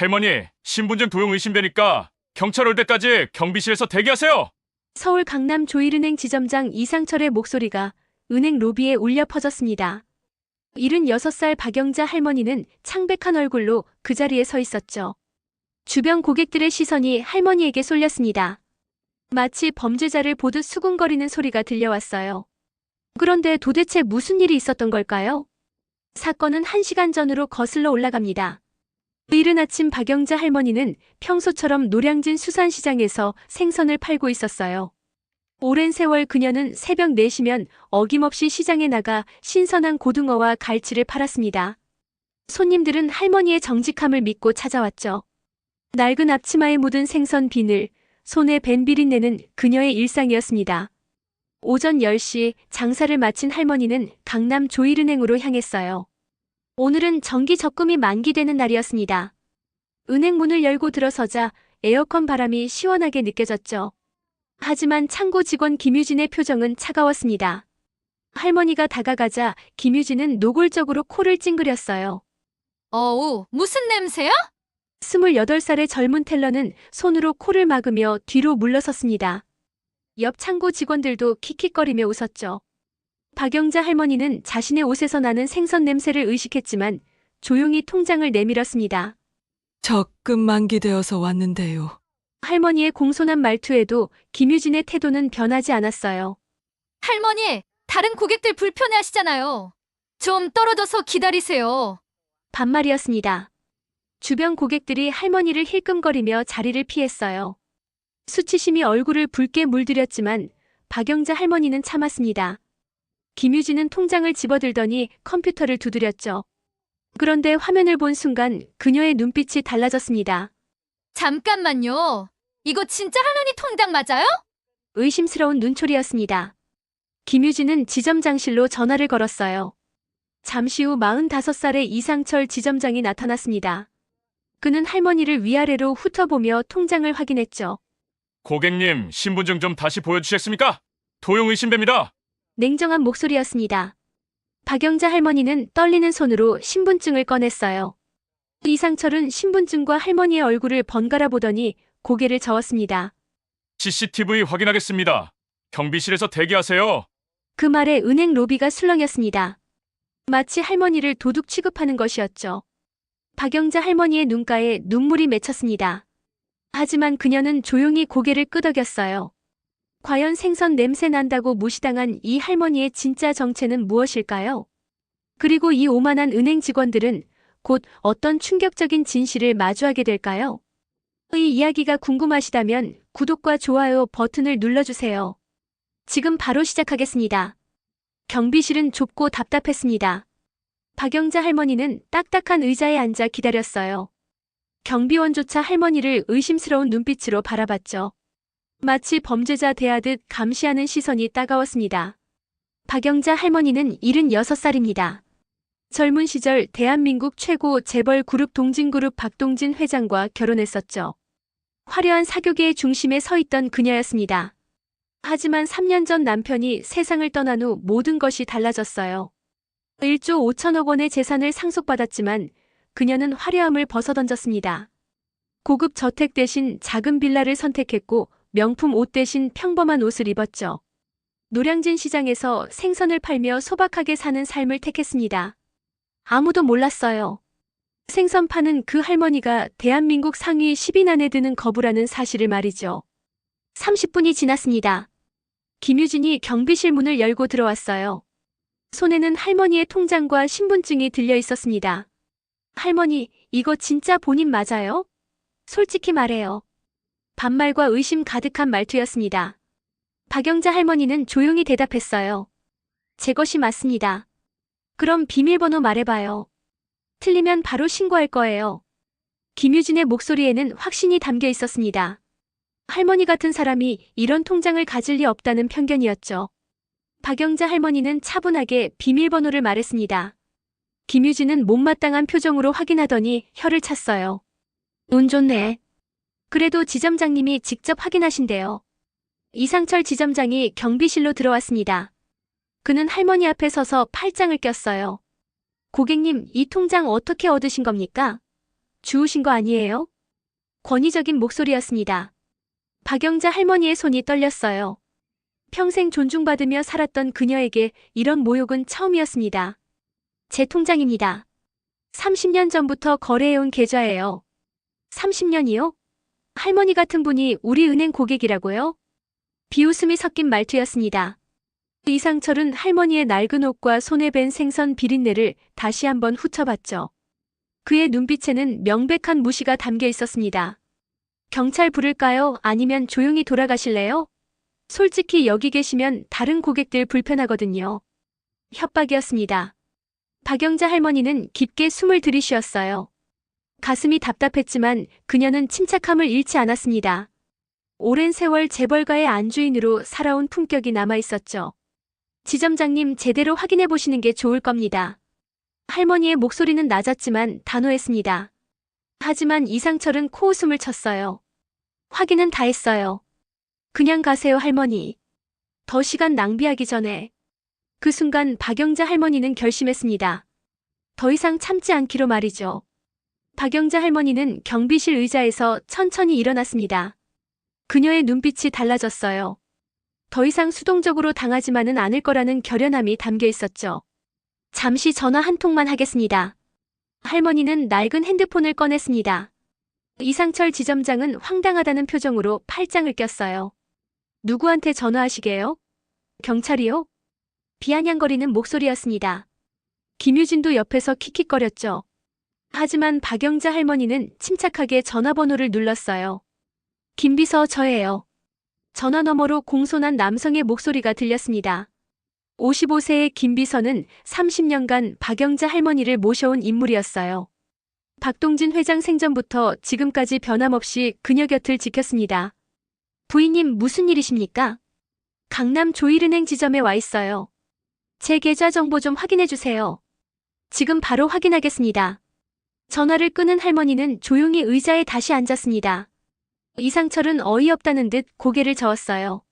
할머니, 신분증 도용 의심되니까 경찰 올 때까지 경비실에서 대기하세요. 서울 강남 조일은행 지점장 이상철의 목소리가 은행 로비에 울려 퍼졌습니다. 76살 박영자 할머니는 창백한 얼굴로 그 자리에 서 있었죠. 주변 고객들의 시선이 할머니에게 쏠렸습니다. 마치 범죄자를 보듯 수군거리는 소리가 들려왔어요. 그런데 도대체 무슨 일이 있었던 걸까요? 사건은 1시간 전으로 거슬러 올라갑니다. 이른 아침 박영자 할머니는 평소처럼 노량진 수산시장에서 생선을 팔고 있었어요. 오랜 세월 그녀는 새벽 4시면 어김없이 시장에 나가 신선한 고등어와 갈치를 팔았습니다. 손님들은 할머니의 정직함을 믿고 찾아왔죠. 낡은 앞치마에 묻은 생선 비늘, 손에 밴 비린내는 그녀의 일상이었습니다. 오전 10시 장사를 마친 할머니는 강남 조일은행으로 향했어요. 오늘은 정기 적금이 만기되는 날이었습니다. 은행 문을 열고 들어서자 에어컨 바람이 시원하게 느껴졌죠. 하지만 창고 직원 김유진의 표정은 차가웠습니다. 할머니가 다가가자 김유진은 노골적으로 코를 찡그렸어요. 어우, 무슨 냄새야? 28살의 젊은 텔러는 손으로 코를 막으며 뒤로 물러섰습니다. 옆 창고 직원들도 킥킥거리며 웃었죠. 박영자 할머니는 자신의 옷에서 나는 생선 냄새를 의식했지만 조용히 통장을 내밀었습니다. 적금 만기되어서 왔는데요. 할머니의 공손한 말투에도 김유진의 태도는 변하지 않았어요. 할머니, 다른 고객들 불편해하시잖아요. 좀 떨어져서 기다리세요. 반말이었습니다. 주변 고객들이 할머니를 힐끔거리며 자리를 피했어요. 수치심이 얼굴을 붉게 물들였지만 박영자 할머니는 참았습니다. 김유진은 통장을 집어들더니 컴퓨터를 두드렸죠. 그런데 화면을 본 순간 그녀의 눈빛이 달라졌습니다. 잠깐만요. 이거 진짜 할머니 통장 맞아요? 의심스러운 눈초리였습니다. 김유진은 지점장실로 전화를 걸었어요. 잠시 후 45살의 이상철 지점장이 나타났습니다. 그는 할머니를 위아래로 훑어보며 통장을 확인했죠. 고객님, 신분증 좀 다시 보여주시겠습니까? 도용 의심됩니다. 냉정한 목소리였습니다. 박영자 할머니는 떨리는 손으로 신분증을 꺼냈어요. 이상철은 신분증과 할머니의 얼굴을 번갈아 보더니 고개를 저었습니다. CCTV 확인하겠습니다. 경비실에서 대기하세요. 그 말에 은행 로비가 술렁였습니다. 마치 할머니를 도둑 취급하는 것이었죠. 박영자 할머니의 눈가에 눈물이 맺혔습니다. 하지만 그녀는 조용히 고개를 끄덕였어요. 과연 생선 냄새 난다고 무시당한 이 할머니의 진짜 정체는 무엇일까요? 그리고 이 오만한 은행 직원들은 곧 어떤 충격적인 진실을 마주하게 될까요? 이 이야기가 궁금하시다면 구독과 좋아요 버튼을 눌러주세요. 지금 바로 시작하겠습니다. 경비실은 좁고 답답했습니다. 박영자 할머니는 딱딱한 의자에 앉아 기다렸어요. 경비원조차 할머니를 의심스러운 눈빛으로 바라봤죠. 마치 범죄자 대하듯 감시하는 시선이 따가웠습니다. 박영자 할머니는 76살입니다. 젊은 시절 대한민국 최고 재벌 그룹 동진그룹 박동진 회장과 결혼했었죠. 화려한 사교계의 중심에 서 있던 그녀였습니다. 하지만 3년 전 남편이 세상을 떠난 후 모든 것이 달라졌어요. 1조 5천억 원의 재산을 상속받았지만 그녀는 화려함을 벗어던졌습니다. 고급 저택 대신 작은 빌라를 선택했고 명품 옷 대신 평범한 옷을 입었죠. 노량진 시장에서 생선을 팔며 소박하게 사는 삶을 택했습니다. 아무도 몰랐어요. 생선 파는 그 할머니가 대한민국 상위 10인 안에 드는 거부라는 사실을 말이죠. 30분이 지났습니다. 김유진이 경비실 문을 열고 들어왔어요. 손에는 할머니의 통장과 신분증이 들려 있었습니다. 할머니, 이거 진짜 본인 맞아요? 솔직히 말해요. 반말과 의심 가득한 말투였습니다. 박영자 할머니는 조용히 대답했어요. 제 것이 맞습니다. 그럼 비밀번호 말해봐요. 틀리면 바로 신고할 거예요. 김유진의 목소리에는 확신이 담겨 있었습니다. 할머니 같은 사람이 이런 통장을 가질 리 없다는 편견이었죠. 박영자 할머니는 차분하게 비밀번호를 말했습니다. 김유진은 못마땅한 표정으로 확인하더니 혀를 찼어요. 운 좋네. 그래도 지점장님이 직접 확인하신대요. 이상철 지점장이 경비실로 들어왔습니다. 그는 할머니 앞에 서서 팔짱을 꼈어요. 고객님, 이 통장 어떻게 얻으신 겁니까? 주우신 거 아니에요? 권위적인 목소리였습니다. 박영자 할머니의 손이 떨렸어요. 평생 존중받으며 살았던 그녀에게 이런 모욕은 처음이었습니다. 제 통장입니다. 30년 전부터 거래해온 계좌예요. 30년이요? 할머니 같은 분이 우리 은행 고객이라고요? 비웃음이 섞인 말투였습니다. 이상철은 할머니의 낡은 옷과 손에 밴 생선 비린내를 다시 한번 훑어봤죠. 그의 눈빛에는 명백한 무시가 담겨 있었습니다. 경찰 부를까요? 아니면 조용히 돌아가실래요? 솔직히 여기 계시면 다른 고객들 불편하거든요. 협박이었습니다. 박영자 할머니는 깊게 숨을 들이쉬었어요. 가슴이 답답했지만 그녀는 침착함을 잃지 않았습니다. 오랜 세월 재벌가의 안주인으로 살아온 품격이 남아있었죠. 지점장님, 제대로 확인해 보시는 게 좋을 겁니다. 할머니의 목소리는 낮았지만 단호했습니다. 하지만 이상철은 코웃음을 쳤어요. 확인은 다 했어요. 그냥 가세요, 할머니. 더 시간 낭비하기 전에. 그 순간 박영자 할머니는 결심했습니다. 더 이상 참지 않기로 말이죠. 박영자 할머니는 경비실 의자에서 천천히 일어났습니다. 그녀의 눈빛이 달라졌어요. 더 이상 수동적으로 당하지만은 않을 거라는 결연함이 담겨 있었죠. 잠시 전화 한 통만 하겠습니다. 할머니는 낡은 핸드폰을 꺼냈습니다. 이상철 지점장은 황당하다는 표정으로 팔짱을 꼈어요. 누구한테 전화하시게요? 경찰이요? 비아냥거리는 목소리였습니다. 김유진도 옆에서 킥킥거렸죠. 하지만 박영자 할머니는 침착하게 전화번호를 눌렀어요. 김비서, 저예요. 전화 너머로 공손한 남성의 목소리가 들렸습니다. 55세의 김비서는 30년간 박영자 할머니를 모셔온 인물이었어요. 박동진 회장 생전부터 지금까지 변함없이 그녀 곁을 지켰습니다. 부인님, 무슨 일이십니까? 강남 조일은행 지점에 와 있어요. 제 계좌 정보 좀 확인해 주세요. 지금 바로 확인하겠습니다. 전화를 끊은 할머니는 조용히 의자에 다시 앉았습니다. 이상철은 어이없다는 듯 고개를 저었어요.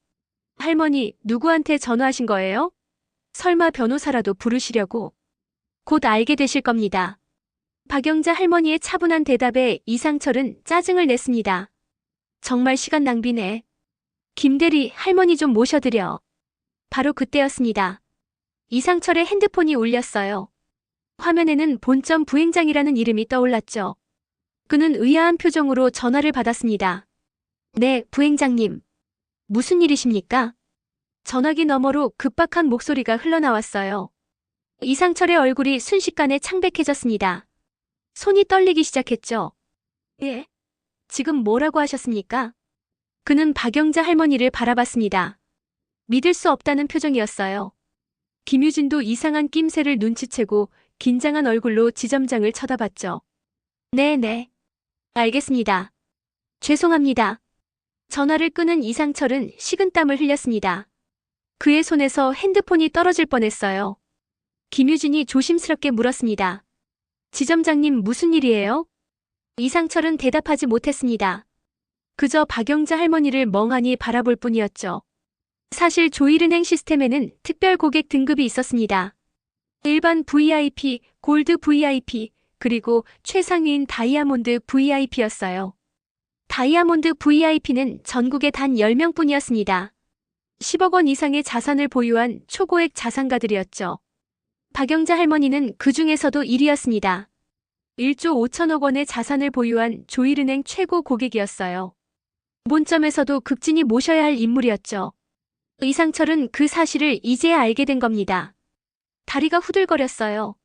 할머니, 누구한테 전화하신 거예요? 설마 변호사라도 부르시려고? 곧 알게 되실 겁니다. 박영자 할머니의 차분한 대답에 이상철은 짜증을 냈습니다. 정말 시간 낭비네. 김대리, 할머니 좀 모셔드려. 바로 그때였습니다. 이상철의 핸드폰이 울렸어요. 화면에는 본점 부행장이라는 이름이 떠올랐죠. 그는 의아한 표정으로 전화를 받았습니다. 네, 부행장님. 무슨 일이십니까? 전화기 너머로 급박한 목소리가 흘러나왔어요. 이상철의 얼굴이 순식간에 창백해졌습니다. 손이 떨리기 시작했죠. 예? 지금 뭐라고 하셨습니까? 그는 박영자 할머니를 바라봤습니다. 믿을 수 없다는 표정이었어요. 김유진도 이상한 낌새를 눈치채고 긴장한 얼굴로 지점장을 쳐다봤죠. 네네. 알겠습니다. 죄송합니다. 전화를 끊은 이상철은 식은땀을 흘렸습니다. 그의 손에서 핸드폰이 떨어질 뻔했어요. 김유진이 조심스럽게 물었습니다. 지점장님, 무슨 일이에요? 이상철은 대답하지 못했습니다. 그저 박영자 할머니를 멍하니 바라볼 뿐이었죠. 사실 조일은행 시스템에는 특별 고객 등급이 있었습니다. 일반 VIP, 골드 VIP, 그리고 최상위인 다이아몬드 VIP였어요. 다이아몬드 VIP는 전국에 단 10명뿐이었습니다. 10억 원 이상의 자산을 보유한 초고액 자산가들이었죠. 박영자 할머니는 그 중에서도 1위였습니다. 1조 5천억 원의 자산을 보유한 조일은행 최고 고객이었어요. 본점에서도 극진히 모셔야 할 인물이었죠. 이상철은 그 사실을 이제야 알게 된 겁니다. 다리가 후들거렸어요.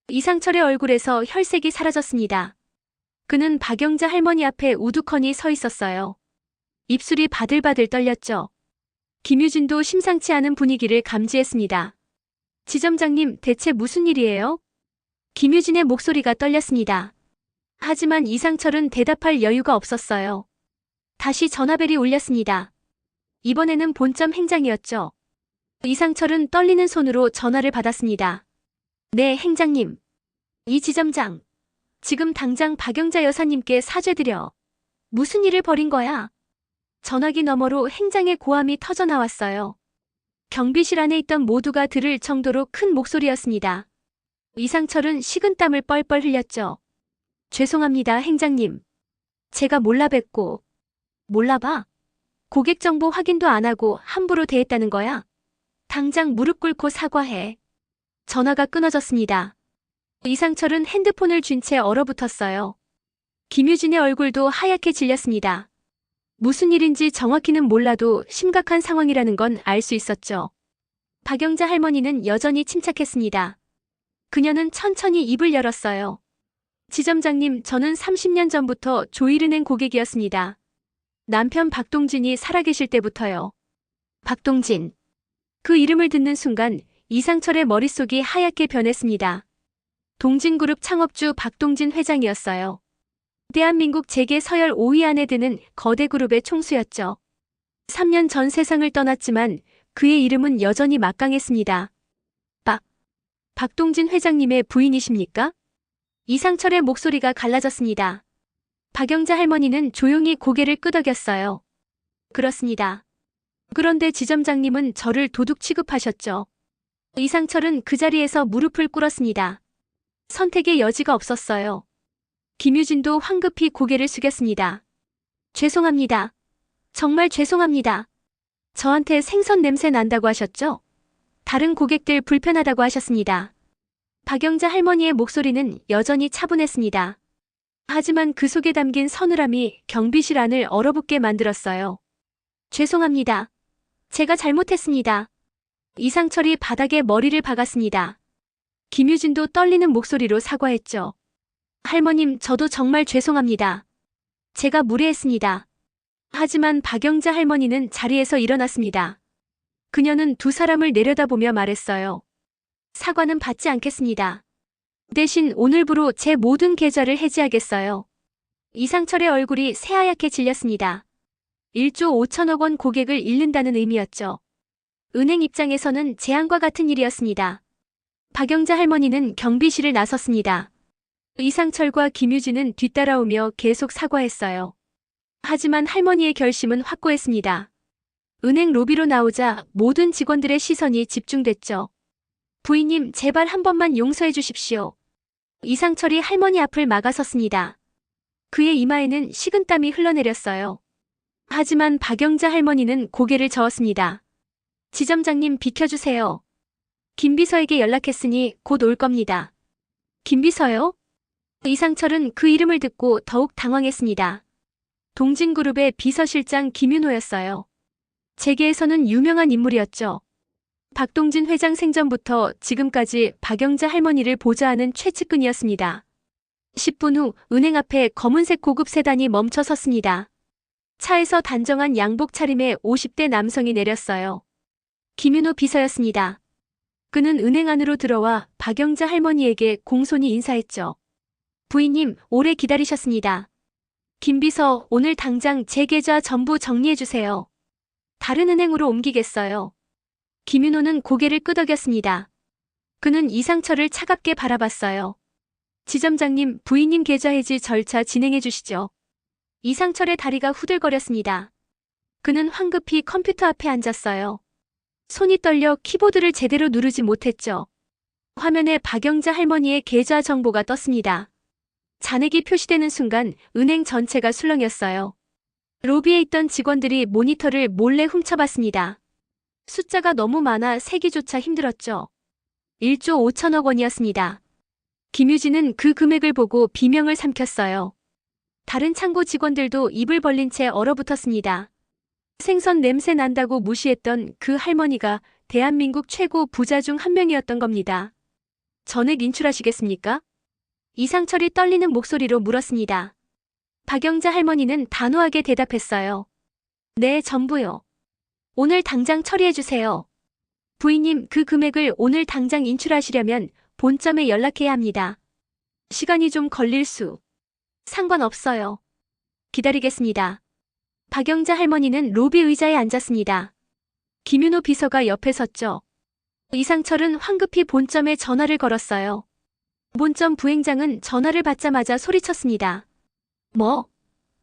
이상철의 얼굴에서 혈색이 사라졌습니다. 그는 박영자 할머니 앞에 우두커니 서 있었어요. 입술이 바들바들 떨렸죠. 김유진도 심상치 않은 분위기를 감지했습니다. 지점장님, 대체 무슨 일이에요? 김유진의 목소리가 떨렸습니다. 하지만 이상철은 대답할 여유가 없었어요. 다시 전화벨이 울렸습니다. 이번에는 본점 행장이었죠. 이상철은 떨리는 손으로 전화를 받았습니다. 네, 행장님. 이 지점장. 지금 당장 박영자 여사님께 사죄드려. 무슨 일을 벌인 거야? 전화기 너머로 행장의 고함이 터져나왔어요. 경비실 안에 있던 모두가 들을 정도로 큰 목소리였습니다. 이상철은 식은땀을 뻘뻘 흘렸죠. 죄송합니다, 행장님. 제가 몰라 뵙고. 몰라봐? 고객 정보 확인도 안 하고 함부로 대했다는 거야? 당장 무릎 꿇고 사과해. 전화가 끊어졌습니다. 이상철은 핸드폰을 쥔 채 얼어붙었어요. 김유진의 얼굴도 하얗게 질렸습니다. 무슨 일인지 정확히는 몰라도 심각한 상황이라는 건 알 수 있었죠. 박영자 할머니는 여전히 침착했습니다. 그녀는 천천히 입을 열었어요. 지점장님, 저는 30년 전부터 조일은행 고객이었습니다. 남편 박동진이 살아계실 때부터요. 박동진. 그 이름을 듣는 순간 이상철의 머릿속이 하얗게 변했습니다. 동진그룹 창업주 박동진 회장이었어요. 대한민국 재계 서열 5위 안에 드는 거대 그룹의 총수였죠. 3년 전 세상을 떠났지만 그의 이름은 여전히 막강했습니다. 박동진 회장님의 부인이십니까? 이상철의 목소리가 갈라졌습니다. 박영자 할머니는 조용히 고개를 끄덕였어요. 그렇습니다. 그런데 지점장님은 저를 도둑 취급하셨죠. 이상철은 그 자리에서 무릎을 꿇었습니다. 선택의 여지가 없었어요. 김유진도 황급히 고개를 숙였습니다. 죄송합니다. 정말 죄송합니다. 저한테 생선 냄새 난다고 하셨죠? 다른 고객들 불편하다고 하셨습니다. 박영자 할머니의 목소리는 여전히 차분했습니다. 하지만 그 속에 담긴 서늘함이 경비실 안을 얼어붙게 만들었어요. 죄송합니다. 제가 잘못했습니다. 이상철이 바닥에 머리를 박았습니다. 김유진도 떨리는 목소리로 사과했죠. 할머님, 저도 정말 죄송합니다. 제가 무례했습니다. 하지만 박영자 할머니는 자리에서 일어났습니다. 그녀는 두 사람을 내려다보며 말했어요. 사과는 받지 않겠습니다. 대신 오늘부로 제 모든 계좌를 해지하겠어요. 이상철의 얼굴이 새하얗게 질렸습니다. 1조 5천억 원 고객을 잃는다는 의미였죠. 은행 입장에서는 재앙과 같은 일이었습니다. 박영자 할머니는 경비실을 나섰습니다. 이상철과 김유진은 뒤따라오며 계속 사과했어요. 하지만 할머니의 결심은 확고했습니다. 은행 로비로 나오자 모든 직원들의 시선이 집중됐죠. 부인님, 제발 한 번만 용서해 주십시오. 이상철이 할머니 앞을 막아섰습니다. 그의 이마에는 식은땀이 흘러내렸어요. 하지만 박영자 할머니는 고개를 저었습니다. 지점장님, 비켜주세요. 김비서에게 연락했으니 곧 올 겁니다. 김비서요? 이상철은 그 이름을 듣고 더욱 당황했습니다. 동진그룹의 비서실장 김윤호였어요. 재계에서는 유명한 인물이었죠. 박동진 회장 생전부터 지금까지 박영자 할머니를 보좌하는 최측근이었습니다. 10분 후 은행 앞에 검은색 고급 세단이 멈춰 섰습니다. 차에서 단정한 양복 차림의 50대 남성이 내렸어요. 김윤호 비서였습니다. 그는 은행 안으로 들어와 박영자 할머니에게 공손히 인사했죠. 부인님, 오래 기다리셨습니다. 김 비서, 오늘 당장 제 계좌 전부 정리해주세요. 다른 은행으로 옮기겠어요. 김윤호는 고개를 끄덕였습니다. 그는 이상철을 차갑게 바라봤어요. 지점장님, 부인님 계좌 해지 절차 진행해 주시죠. 이상철의 다리가 후들거렸습니다. 그는 황급히 컴퓨터 앞에 앉았어요. 손이 떨려 키보드를 제대로 누르지 못했죠. 화면에 박영자 할머니의 계좌 정보가 떴습니다. 잔액이 표시되는 순간 은행 전체가 술렁였어요. 로비에 있던 직원들이 모니터를 몰래 훔쳐봤습니다. 숫자가 너무 많아 세기조차 힘들었죠. 1조 5천억 원이었습니다. 김유진은 그 금액을 보고 비명을 삼켰어요. 다른 창고 직원들도 입을 벌린 채 얼어붙었습니다. 생선 냄새 난다고 무시했던 그 할머니가 대한민국 최고 부자 중 한 명이었던 겁니다. 전액 인출하시겠습니까? 이상철이 떨리는 목소리로 물었습니다. 박영자 할머니는 단호하게 대답했어요. 네, 전부요. 오늘 당장 처리해주세요. 부인님, 그 금액을 오늘 당장 인출하시려면 본점에 연락해야 합니다. 시간이 좀 걸릴 수. 상관없어요. 기다리겠습니다. 박영자 할머니는 로비 의자에 앉았습니다. 김윤호 비서가 옆에 섰죠. 이상철은 황급히 본점에 전화를 걸었어요. 본점 부행장은 전화를 받자마자 소리쳤습니다. 뭐?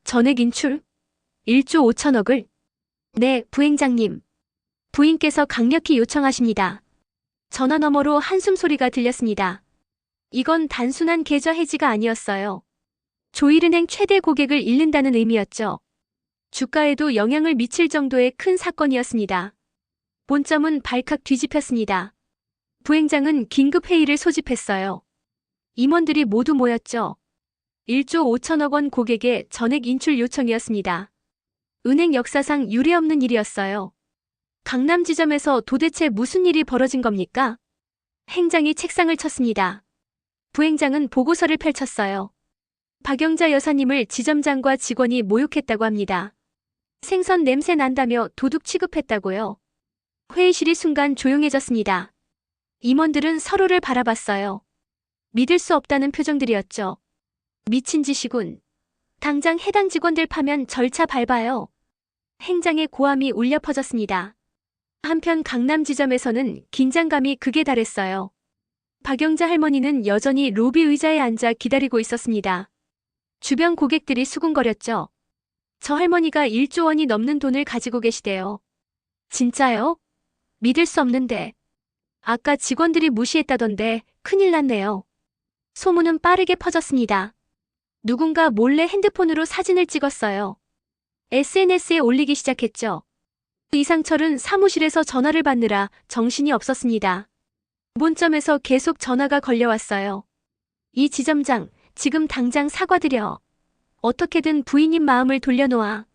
전액 인출? 1조 5천억을? 네, 부행장님. 부인께서 강력히 요청하십니다. 전화 너머로 한숨 소리가 들렸습니다. 이건 단순한 계좌 해지가 아니었어요. 조일은행 최대 고객을 잃는다는 의미였죠. 주가에도 영향을 미칠 정도의 큰 사건이었습니다. 본점은 발칵 뒤집혔습니다. 부행장은 긴급 회의를 소집했어요. 임원들이 모두 모였죠. 1조 5천억 원 고객의 전액 인출 요청이었습니다. 은행 역사상 유례없는 일이었어요. 강남 지점에서 도대체 무슨 일이 벌어진 겁니까? 행장이 책상을 쳤습니다. 부행장은 보고서를 펼쳤어요. 박영자 여사님을 지점장과 직원이 모욕했다고 합니다. 생선 냄새 난다며 도둑 취급했다고요. 회의실이 순간 조용해졌습니다. 임원들은 서로를 바라봤어요. 믿을 수 없다는 표정들이었죠. 미친 짓이군. 당장 해당 직원들 파면 절차 밟아요. 행장의 고함이 울려 퍼졌습니다. 한편 강남 지점에서는 긴장감이 극에 달했어요. 박영자 할머니는 여전히 로비 의자에 앉아 기다리고 있었습니다. 주변 고객들이 수군거렸죠. 저 할머니가 1조 원이 넘는 돈을 가지고 계시대요. 진짜요? 믿을 수 없는데. 아까 직원들이 무시했다던데 큰일 났네요. 소문은 빠르게 퍼졌습니다. 누군가 몰래 핸드폰으로 사진을 찍었어요. SNS에 올리기 시작했죠. 이상철은 사무실에서 전화를 받느라 정신이 없었습니다. 본점에서 계속 전화가 걸려왔어요. 이 지점장, 지금 당장 사과드려. 어떻게든 부인님 마음을 돌려놓아.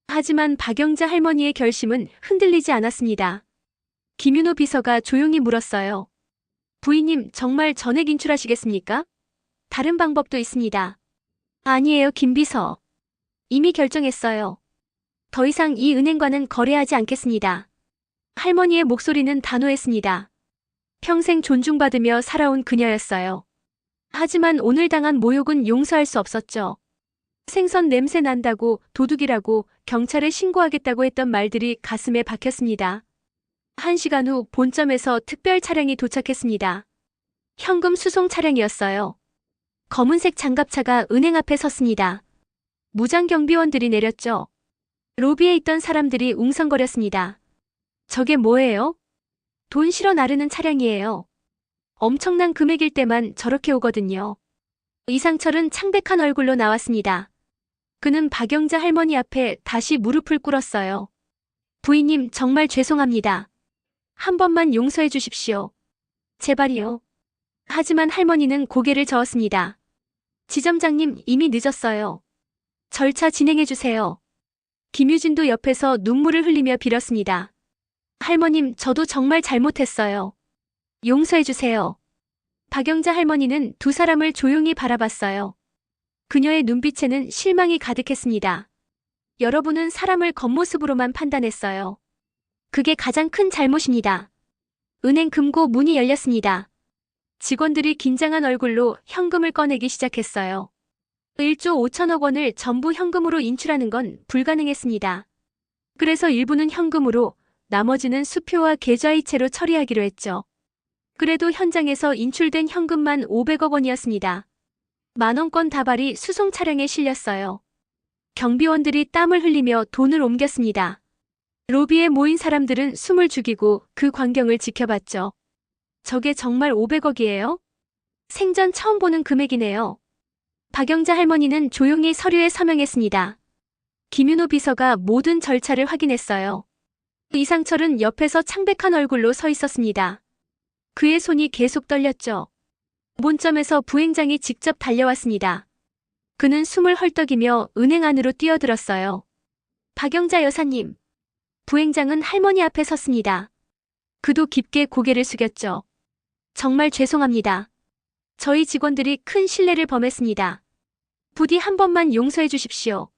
하지만 박영자 할머니의 결심은 흔들리지 않았습니다. 김윤호 비서가 조용히 물었어요. 부인님 정말 전액 인출하시겠습니까? 다른 방법도 있습니다. 아니에요, 김 비서. 이미 결정했어요. 더 이상 이 은행과는 거래하지 않겠습니다. 할머니의 목소리는 단호했습니다. 평생 존중받으며 살아온 그녀였어요. 하지만 오늘 당한 모욕은 용서할 수 없었죠. 생선 냄새 난다고, 도둑이라고, 경찰에 신고하겠다고 했던 말들이 가슴에 박혔습니다. 1시간 후 본점에서 특별 차량이 도착했습니다. 현금 수송 차량이었어요. 검은색 장갑차가 은행 앞에 섰습니다. 무장 경비원들이 내렸죠. 로비에 있던 사람들이 웅성거렸습니다. 저게 뭐예요? 돈 실어 나르는 차량이에요. 엄청난 금액일 때만 저렇게 오거든요. 이상철은 창백한 얼굴로 나왔습니다. 그는 박영자 할머니 앞에 다시 무릎을 꿇었어요. 부인님 정말 죄송합니다. 한 번만 용서해 주십시오. 제발이요. 하지만 할머니는 고개를 저었습니다. 지점장님 이미 늦었어요. 절차 진행해 주세요. 김유진도 옆에서 눈물을 흘리며 빌었습니다. 할머님 저도 정말 잘못했어요. 용서해 주세요. 박영자 할머니는 두 사람을 조용히 바라봤어요. 그녀의 눈빛에는 실망이 가득했습니다. 여러분은 사람을 겉모습으로만 판단했어요. 그게 가장 큰 잘못입니다. 은행 금고 문이 열렸습니다. 직원들이 긴장한 얼굴로 현금을 꺼내기 시작했어요. 1조 5천억 원을 전부 현금으로 인출하는 건 불가능했습니다. 그래서 일부는 현금으로, 나머지는 수표와 계좌이체로 처리하기로 했죠. 그래도 현장에서 인출된 현금만 500억 원이었습니다. 만원권 다발이 수송 차량에 실렸어요. 경비원들이 땀을 흘리며 돈을 옮겼습니다. 로비에 모인 사람들은 숨을 죽이고 그 광경을 지켜봤죠. 저게 정말 500억이에요? 생전 처음 보는 금액이네요. 박영자 할머니는 조용히 서류에 서명했습니다. 김윤호 비서가 모든 절차를 확인했어요. 이상철은 옆에서 창백한 얼굴로 서 있었습니다. 그의 손이 계속 떨렸죠. 본점에서 부행장이 직접 달려왔습니다. 그는 숨을 헐떡이며 은행 안으로 뛰어들었어요. 박영자 여사님. 부행장은 할머니 앞에 섰습니다. 그도 깊게 고개를 숙였죠. 정말 죄송합니다. 저희 직원들이 큰 실례를 범했습니다. 부디 한 번만 용서해 주십시오.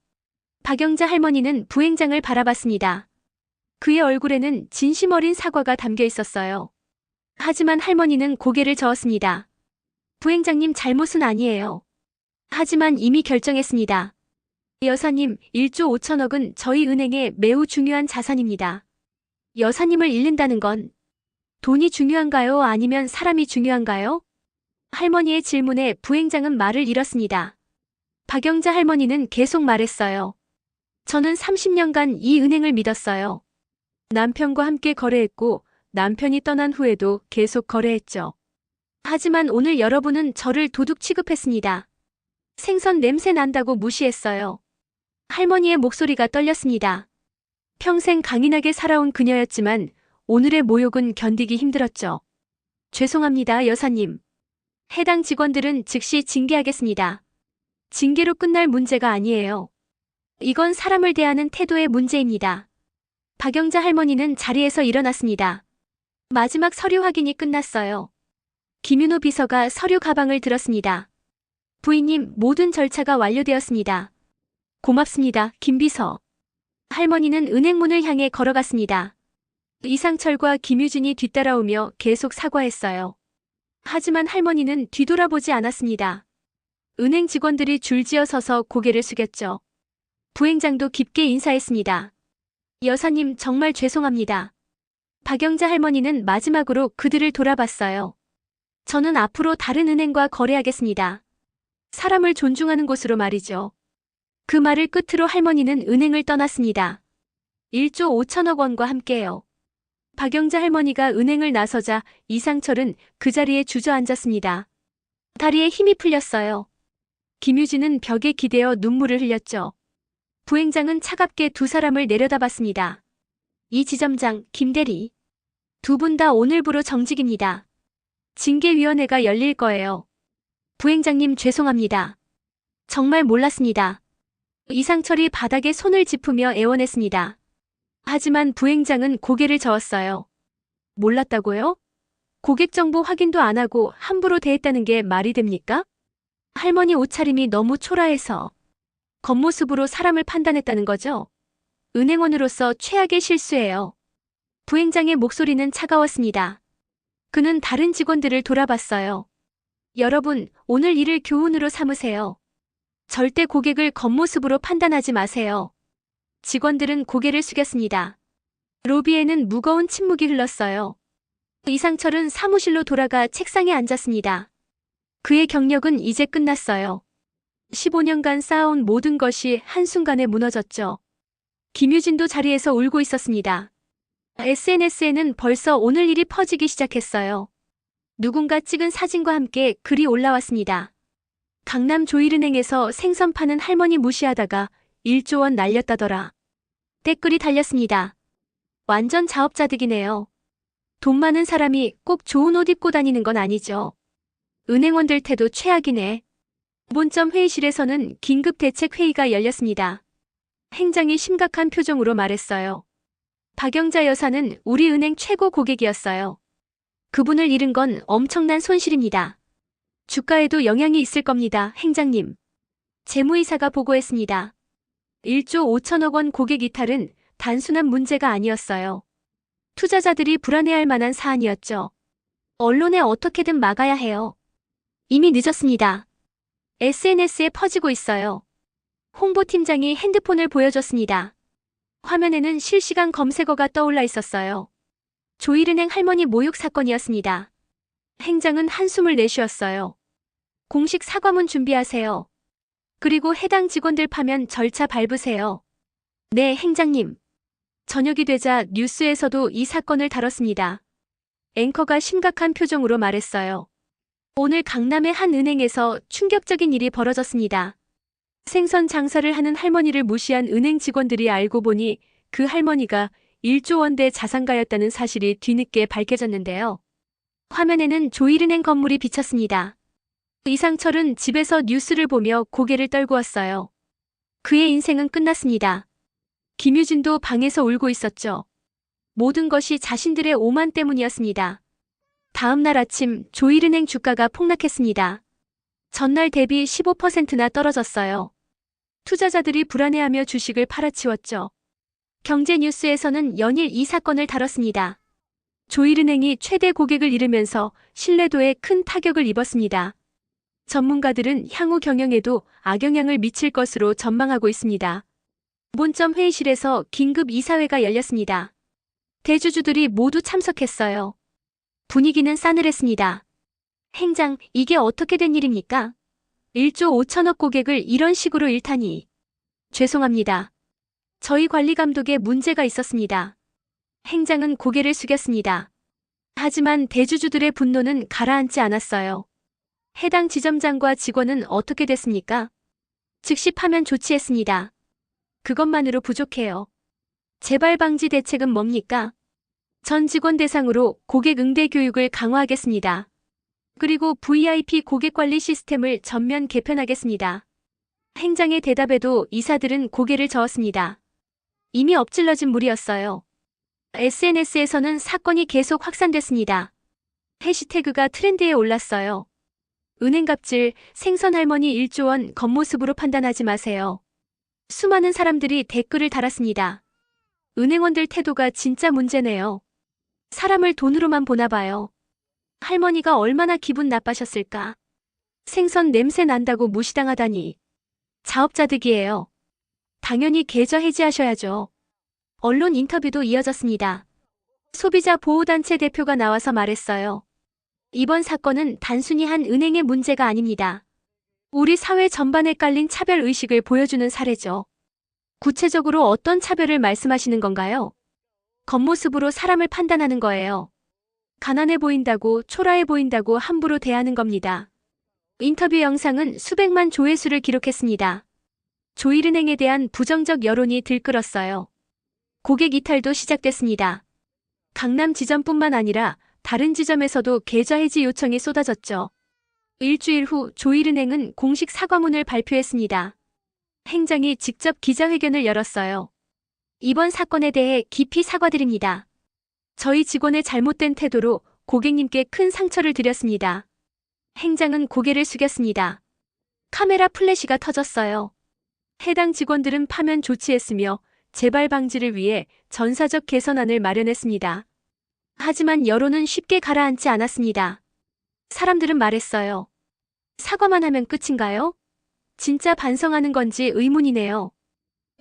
박영자 할머니는 부행장을 바라봤습니다. 그의 얼굴에는 진심 어린 사과가 담겨 있었어요. 하지만 할머니는 고개를 저었습니다. 부행장님 잘못은 아니에요. 하지만 이미 결정했습니다. 여사님, 1조 5천억은 저희 은행의 매우 중요한 자산입니다. 여사님을 잃는다는 건 돈이 중요한가요? 아니면 사람이 중요한가요? 할머니의 질문에 부행장은 말을 잃었습니다. 박영자 할머니는 계속 말했어요. 저는 30년간 이 은행을 믿었어요. 남편과 함께 거래했고 남편이 떠난 후에도 계속 거래했죠. 하지만 오늘 여러분은 저를 도둑 취급했습니다. 생선 냄새 난다고 무시했어요. 할머니의 목소리가 떨렸습니다. 평생 강인하게 살아온 그녀였지만 오늘의 모욕은 견디기 힘들었죠. 죄송합니다, 여사님. 해당 직원들은 즉시 징계하겠습니다. 징계로 끝날 문제가 아니에요. 이건 사람을 대하는 태도의 문제입니다. 박영자 할머니는 자리에서 일어났습니다. 마지막 서류 확인이 끝났어요. 김윤호 비서가 서류 가방을 들었습니다. 부인님, 모든 절차가 완료되었습니다. 고맙습니다, 김 비서. 할머니는 은행문을 향해 걸어갔습니다. 이상철과 김유진이 뒤따라오며 계속 사과했어요. 하지만 할머니는 뒤돌아보지 않았습니다. 은행 직원들이 줄지어 서서 고개를 숙였죠. 부행장도 깊게 인사했습니다. 여사님, 정말 죄송합니다. 박영자 할머니는 마지막으로 그들을 돌아봤어요. 저는 앞으로 다른 은행과 거래하겠습니다. 사람을 존중하는 곳으로 말이죠. 그 말을 끝으로 할머니는 은행을 떠났습니다. 1조 5천억 원과 함께요. 박영자 할머니가 은행을 나서자 이상철은 그 자리에 주저앉았습니다. 다리에 힘이 풀렸어요. 김유진은 벽에 기대어 눈물을 흘렸죠. 부행장은 차갑게 두 사람을 내려다봤습니다. 이 지점장, 김대리. 두 분 다 오늘부로 정직입니다. 징계위원회가 열릴 거예요. 부행장님, 죄송합니다. 정말 몰랐습니다. 이상철이 바닥에 손을 짚으며 애원했습니다. 하지만 부행장은 고개를 저었어요. 몰랐다고요? 고객 정보 확인도 안 하고 함부로 대했다는 게 말이 됩니까? 할머니 옷차림이 너무 초라해서 겉모습으로 사람을 판단했다는 거죠? 은행원으로서 최악의 실수예요. 부행장의 목소리는 차가웠습니다. 그는 다른 직원들을 돌아봤어요. 여러분, 오늘 일을 교훈으로 삼으세요. 절대 고객을 겉모습으로 판단하지 마세요. 직원들은 고개를 숙였습니다. 로비에는 무거운 침묵이 흘렀어요. 이상철은 사무실로 돌아가 책상에 앉았습니다. 그의 경력은 이제 끝났어요. 15년간 쌓아온 모든 것이 한순간에 무너졌죠. 김유진도 자리에서 울고 있었습니다. SNS에는 벌써 오늘 일이 퍼지기 시작했어요. 누군가 찍은 사진과 함께 글이 올라왔습니다. 강남 조일은행에서 생선 파는 할머니 무시하다가 1조 원 날렸다더라. 댓글이 달렸습니다. 완전 자업자득이네요. 돈 많은 사람이 꼭 좋은 옷 입고 다니는 건 아니죠. 은행원들 태도 최악이네. 본점 회의실에서는 긴급 대책 회의가 열렸습니다. 행장이 심각한 표정으로 말했어요. 박영자 여사는 우리 은행 최고 고객이었어요. 그분을 잃은 건 엄청난 손실입니다. 주가에도 영향이 있을 겁니다, 행장님. 재무이사가 보고했습니다. 1조 5천억 원 고객 이탈은 단순한 문제가 아니었어요. 투자자들이 불안해할 만한 사안이었죠. 언론에 어떻게든 막아야 해요. 이미 늦었습니다. SNS에 퍼지고 있어요. 홍보팀장이 핸드폰을 보여줬습니다. 화면에는 실시간 검색어가 떠올라 있었어요. 조일은행 할머니 모욕 사건이었습니다. 행장은 한숨을 내쉬었어요. 공식 사과문 준비하세요. 그리고 해당 직원들 파면 절차 밟으세요. 네, 행장님. 저녁이 되자 뉴스에서도 이 사건을 다뤘습니다. 앵커가 심각한 표정으로 말했어요. 오늘 강남의 한 은행에서 충격적인 일이 벌어졌습니다. 생선 장사를 하는 할머니를 무시한 은행 직원들이 알고 보니 그 할머니가 1조 원대 자산가였다는 사실이 뒤늦게 밝혀졌는데요. 화면에는 조일은행 건물이 비쳤습니다. 이상철은 집에서 뉴스를 보며 고개를 떨구었어요. 그의 인생은 끝났습니다. 김유진도 방에서 울고 있었죠. 모든 것이 자신들의 오만 때문이었습니다. 다음 날 아침 조일은행 주가가 폭락했습니다. 전날 대비 15%나 떨어졌어요. 투자자들이 불안해하며 주식을 팔아치웠죠. 경제뉴스에서는 연일 이 사건을 다뤘습니다. 조일은행이 최대 고객을 잃으면서 신뢰도에 큰 타격을 입었습니다. 전문가들은 향후 경영에도 악영향을 미칠 것으로 전망하고 있습니다. 본점 회의실에서 긴급 이사회가 열렸습니다. 대주주들이 모두 참석했어요. 분위기는 싸늘했습니다. 행장, 이게 어떻게 된 일입니까? 1조 5천억 고객을 이런 식으로 잃다니. 죄송합니다. 저희 관리 감독에 문제가 있었습니다. 행장은 고개를 숙였습니다. 하지만 대주주들의 분노는 가라앉지 않았어요. 해당 지점장과 직원은 어떻게 됐습니까? 즉시 파면 조치했습니다. 그것만으로 부족해요. 재발 방지 대책은 뭡니까? 전 직원 대상으로 고객 응대 교육을 강화하겠습니다. 그리고 VIP 고객 관리 시스템을 전면 개편하겠습니다. 행장의 대답에도 이사들은 고개를 저었습니다. 이미 엎질러진 물이었어요. SNS에서는 사건이 계속 확산됐습니다. 해시태그가 트렌드에 올랐어요. 은행 갑질, 생선 할머니 1조 원 겉모습으로 판단하지 마세요. 수많은 사람들이 댓글을 달았습니다. 은행원들 태도가 진짜 문제네요. 사람을 돈으로만 보나 봐요. 할머니가 얼마나 기분 나빠셨을까. 생선 냄새 난다고 무시당하다니. 자업자득이에요. 당연히 계좌 해지하셔야죠. 언론 인터뷰도 이어졌습니다. 소비자 보호단체 대표가 나와서 말했어요. 이번 사건은 단순히 한 은행의 문제가 아닙니다. 우리 사회 전반에 깔린 차별의식을 보여주는 사례죠. 구체적으로 어떤 차별을 말씀하시는 건가요? 겉모습으로 사람을 판단하는 거예요. 가난해 보인다고, 초라해 보인다고 함부로 대하는 겁니다. 인터뷰 영상은 수백만 조회수를 기록했습니다. 조일은행에 대한 부정적 여론이 들끓었어요. 고객 이탈도 시작됐습니다. 강남 지점뿐만 아니라 다른 지점에서도 계좌 해지 요청이 쏟아졌죠. 일주일 후 조일은행은 공식 사과문을 발표했습니다. 행장이 직접 기자회견을 열었어요. 이번 사건에 대해 깊이 사과드립니다. 저희 직원의 잘못된 태도로 고객님께 큰 상처를 드렸습니다. 행장은 고개를 숙였습니다. 카메라 플래시가 터졌어요. 해당 직원들은 파면 조치했으며 재발 방지를 위해 전사적 개선안을 마련했습니다. 하지만 여론은 쉽게 가라앉지 않았습니다. 사람들은 말했어요. 사과만 하면 끝인가요? 진짜 반성하는 건지 의문이네요.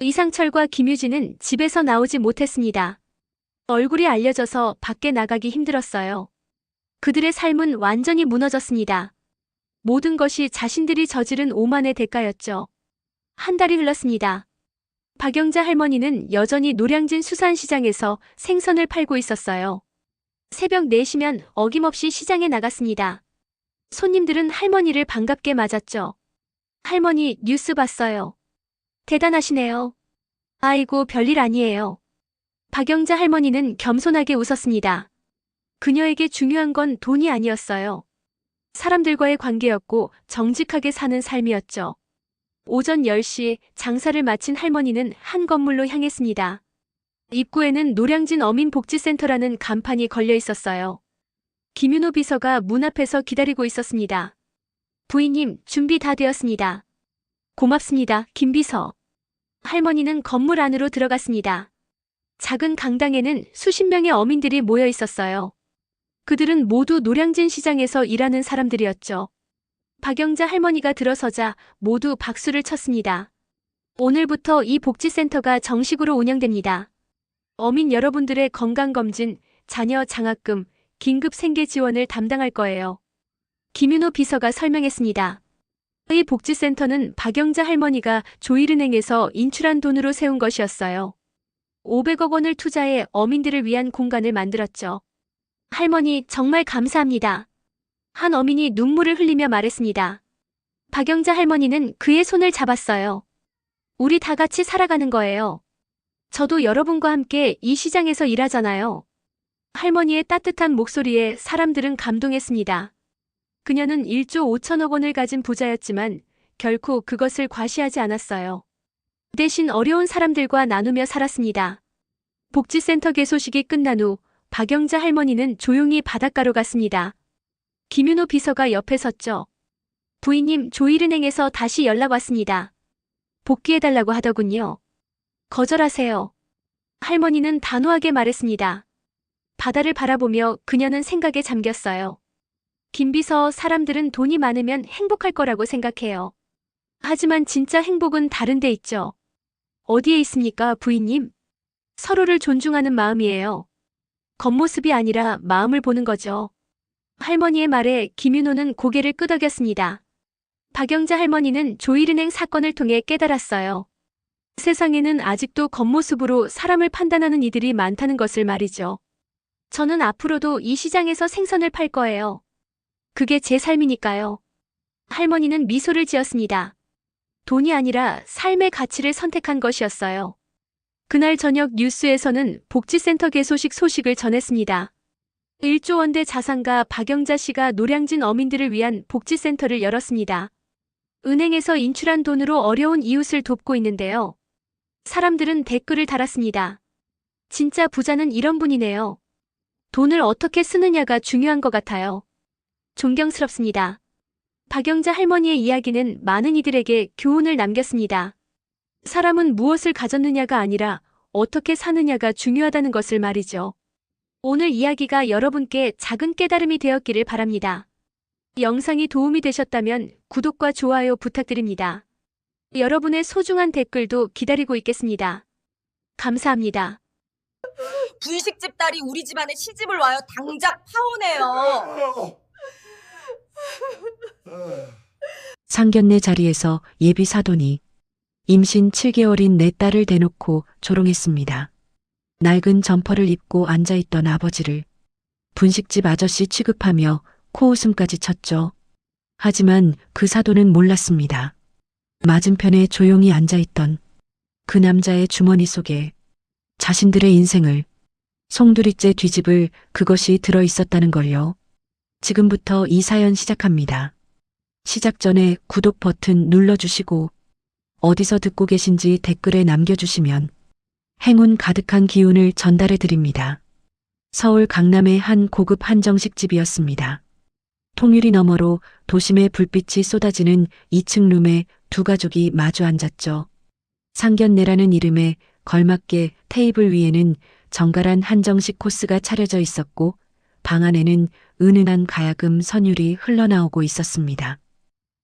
이상철과 김유진은 집에서 나오지 못했습니다. 얼굴이 알려져서 밖에 나가기 힘들었어요. 그들의 삶은 완전히 무너졌습니다. 모든 것이 자신들이 저지른 오만의 대가였죠. 한 달이 흘렀습니다. 박영자 할머니는 여전히 노량진 수산시장에서 생선을 팔고 있었어요. 새벽 4시면 어김없이 시장에 나갔습니다. 손님들은 할머니를 반갑게 맞았죠. 할머니 뉴스 봤어요. 대단하시네요. 아이고 별일 아니에요. 박영자 할머니는 겸손하게 웃었습니다. 그녀에게 중요한 건 돈이 아니었어요. 사람들과의 관계였고 정직하게 사는 삶이었죠. 오전 10시 장사를 마친 할머니는 한 건물로 향했습니다. 입구에는 노량진 어민복지센터라는 간판이 걸려 있었어요. 김윤호 비서가 문 앞에서 기다리고 있었습니다. 부인님, 준비 다 되었습니다. 고맙습니다, 김 비서. 할머니는 건물 안으로 들어갔습니다. 작은 강당에는 수십 명의 어민들이 모여 있었어요. 그들은 모두 노량진 시장에서 일하는 사람들이었죠. 박영자 할머니가 들어서자 모두 박수를 쳤습니다. 오늘부터 이 복지센터가 정식으로 운영됩니다. 어민 여러분들의 건강검진, 자녀 장학금, 긴급 생계 지원을 담당할 거예요. 김윤호 비서가 설명했습니다. 이 복지센터는 박영자 할머니가 조일은행에서 인출한 돈으로 세운 것이었어요. 500억 원을 투자해 어민들을 위한 공간을 만들었죠. 할머니 정말 감사합니다. 한 어민이 눈물을 흘리며 말했습니다. 박영자 할머니는 그의 손을 잡았어요. 우리 다 같이 살아가는 거예요. 저도 여러분과 함께 이 시장에서 일하잖아요. 할머니의 따뜻한 목소리에 사람들은 감동했습니다. 그녀는 1조 5천억 원을 가진 부자였지만 결코 그것을 과시하지 않았어요. 대신 어려운 사람들과 나누며 살았습니다. 복지센터 개소식이 끝난 후 박영자 할머니는 조용히 바닷가로 갔습니다. 김윤호 비서가 옆에 섰죠. 부인님, 조일은행에서 다시 연락 왔습니다. 복귀해달라고 하더군요. 거절하세요. 할머니는 단호하게 말했습니다. 바다를 바라보며 그녀는 생각에 잠겼어요. 김 비서, 사람들은 돈이 많으면 행복할 거라고 생각해요. 하지만 진짜 행복은 다른 데 있죠. 어디에 있습니까, 부인님? 서로를 존중하는 마음이에요. 겉모습이 아니라 마음을 보는 거죠. 할머니의 말에 김윤호는 고개를 끄덕였습니다. 박영자 할머니는 조일은행 사건을 통해 깨달았어요. 세상에는 아직도 겉모습으로 사람을 판단하는 이들이 많다는 것을 말이죠. 저는 앞으로도 이 시장에서 생선을 팔 거예요. 그게 제 삶이니까요. 할머니는 미소를 지었습니다. 돈이 아니라 삶의 가치를 선택한 것이었어요. 그날 저녁 뉴스에서는 복지센터 개소식 소식을 전했습니다. 1조 원대 자산가 박영자 씨가 노량진 어민들을 위한 복지센터를 열었습니다. 은행에서 인출한 돈으로 어려운 이웃을 돕고 있는데요. 사람들은 댓글을 달았습니다. 진짜 부자는 이런 분이네요. 돈을 어떻게 쓰느냐가 중요한 것 같아요. 존경스럽습니다. 박영자 할머니의 이야기는 많은 이들에게 교훈을 남겼습니다. 사람은 무엇을 가졌느냐가 아니라 어떻게 사느냐가 중요하다는 것을 말이죠. 오늘 이야기가 여러분께 작은 깨달음이 되었기를 바랍니다. 영상이 도움이 되셨다면 구독과 좋아요 부탁드립니다. 여러분의 소중한 댓글도 기다리고 있겠습니다. 감사합니다. 분식집 딸이 우리 집안에 시집을 와요. 당장 파혼해요. 상견례 자리에서 예비 사돈이 임신 7개월인 내 딸을 대놓고 조롱했습니다. 낡은 점퍼를 입고 앉아있던 아버지를 분식집 아저씨 취급하며 코웃음까지 쳤죠. 하지만 그 사돈은 몰랐습니다. 맞은편에 조용히 앉아있던 그 남자의 주머니 속에 자신들의 인생을 송두리째 뒤집을 그것이 들어있었다는 걸요. 지금부터 이 사연 시작합니다. 시작 전에 구독 버튼 눌러주시고 어디서 듣고 계신지 댓글에 남겨주시면 행운 가득한 기운을 전달해 드립니다. 서울 강남의 한 고급 한정식 집이었습니다. 통유리 너머로 도심의 불빛이 쏟아지는 2층 룸에 두 가족이 마주 앉았죠. 상견례라는 이름에 걸맞게 테이블 위에는 정갈한 한정식 코스가 차려져 있었고 방 안에는 은은한 가야금 선율이 흘러나오고 있었습니다.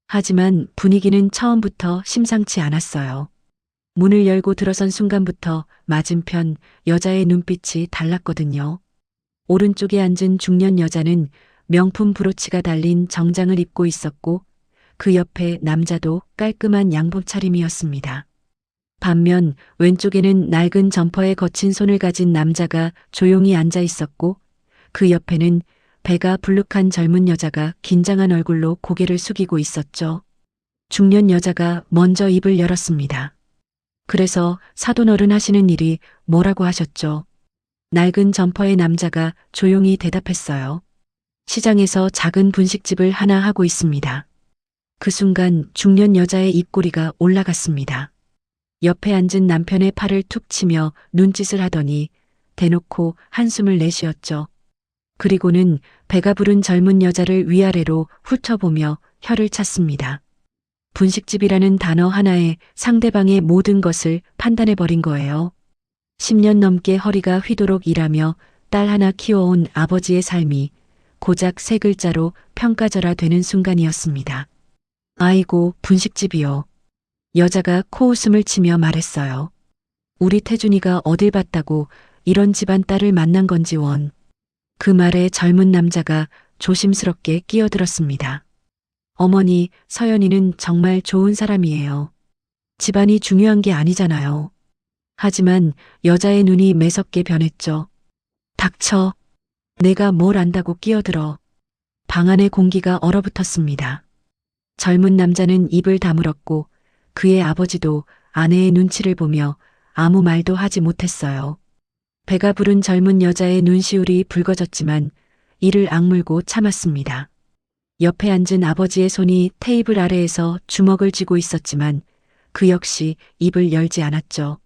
하지만 분위기는 처음부터 심상치 않았어요. 문을 열고 들어선 순간부터 맞은편 여자의 눈빛이 달랐거든요. 오른쪽에 앉은 중년 여자는 명품 브로치가 달린 정장을 입고 있었고 그 옆에 남자도 깔끔한 양복 차림이었습니다. 반면 왼쪽에는 낡은 점퍼에 거친 손을 가진 남자가 조용히 앉아 있었고 그 옆에는 배가 불룩한 젊은 여자가 긴장한 얼굴로 고개를 숙이고 있었죠. 중년 여자가 먼저 입을 열었습니다. 그래서 사돈어른 하시는 일이 뭐라고 하셨죠? 낡은 점퍼의 남자가 조용히 대답했어요. 시장에서 작은 분식집을 하나 하고 있습니다. 그 순간 중년 여자의 입꼬리가 올라갔습니다. 옆에 앉은 남편의 팔을 툭 치며 눈짓을 하더니 대놓고 한숨을 내쉬었죠. 그리고는 배가 부른 젊은 여자를 위아래로 훑어보며 혀를 찼습니다. 분식집이라는 단어 하나에 상대방의 모든 것을 판단해버린 거예요. 10년 넘게 허리가 휘도록 일하며 딸 하나 키워온 아버지의 삶이 고작 세 글자로 평가절하되는 순간이었습니다. 아이고, 분식집이요. 여자가 코웃음을 치며 말했어요. 우리 태준이가 어딜 봤다고 이런 집안 딸을 만난 건지 원. 그 말에 젊은 남자가 조심스럽게 끼어들었습니다. 어머니, 서연이는 정말 좋은 사람이에요. 집안이 중요한 게 아니잖아요. 하지만 여자의 눈이 매섭게 변했죠. 닥쳐. 내가 뭘 안다고 끼어들어. 방 안의 공기가 얼어붙었습니다. 젊은 남자는 입을 다물었고 그의 아버지도 아내의 눈치를 보며 아무 말도 하지 못했어요. 배가 부른 젊은 여자의 눈시울이 붉어졌지만 이를 악물고 참았습니다. 옆에 앉은 아버지의 손이 테이블 아래에서 주먹을 쥐고 있었지만 그 역시 입을 열지 않았죠.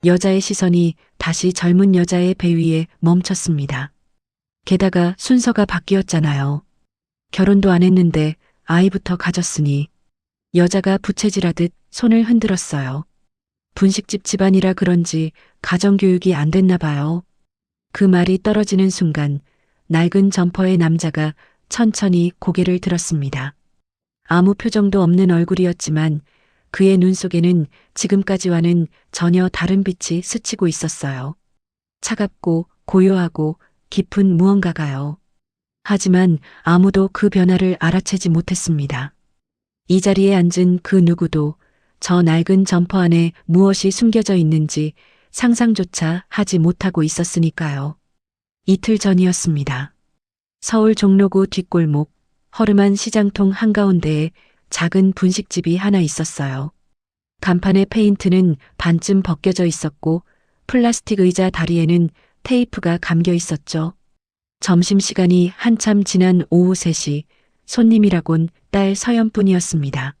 여자의 시선이 다시 젊은 여자의 배 위에 멈췄습니다. 게다가 순서가 바뀌었잖아요. 결혼도 안 했는데 아이부터 가졌으니. 여자가 부채질하듯 손을 흔들었어요. 분식집 집안이라 그런지 가정교육이 안 됐나 봐요. 그 말이 떨어지는 순간 낡은 점퍼의 남자가 천천히 고개를 들었습니다. 아무 표정도 없는 얼굴이었지만 그의 눈 속에는 지금까지와는 전혀 다른 빛이 스치고 있었어요. 차갑고 고요하고 깊은 무언가가요. 하지만 아무도 그 변화를 알아채지 못했습니다. 이 자리에 앉은 그 누구도 저 낡은 점퍼 안에 무엇이 숨겨져 있는지 상상조차 하지 못하고 있었으니까요. 이틀 전이었습니다. 서울 종로구 뒷골목 허름한 시장통 한가운데에 작은 분식집이 하나 있었어요. 간판의 페인트는 반쯤 벗겨져 있었고 플라스틱 의자 다리에는 테이프가 감겨 있었죠. 점심시간이 한참 지난 오후 3시, 손님이라곤 딸 서연뿐이었습니다.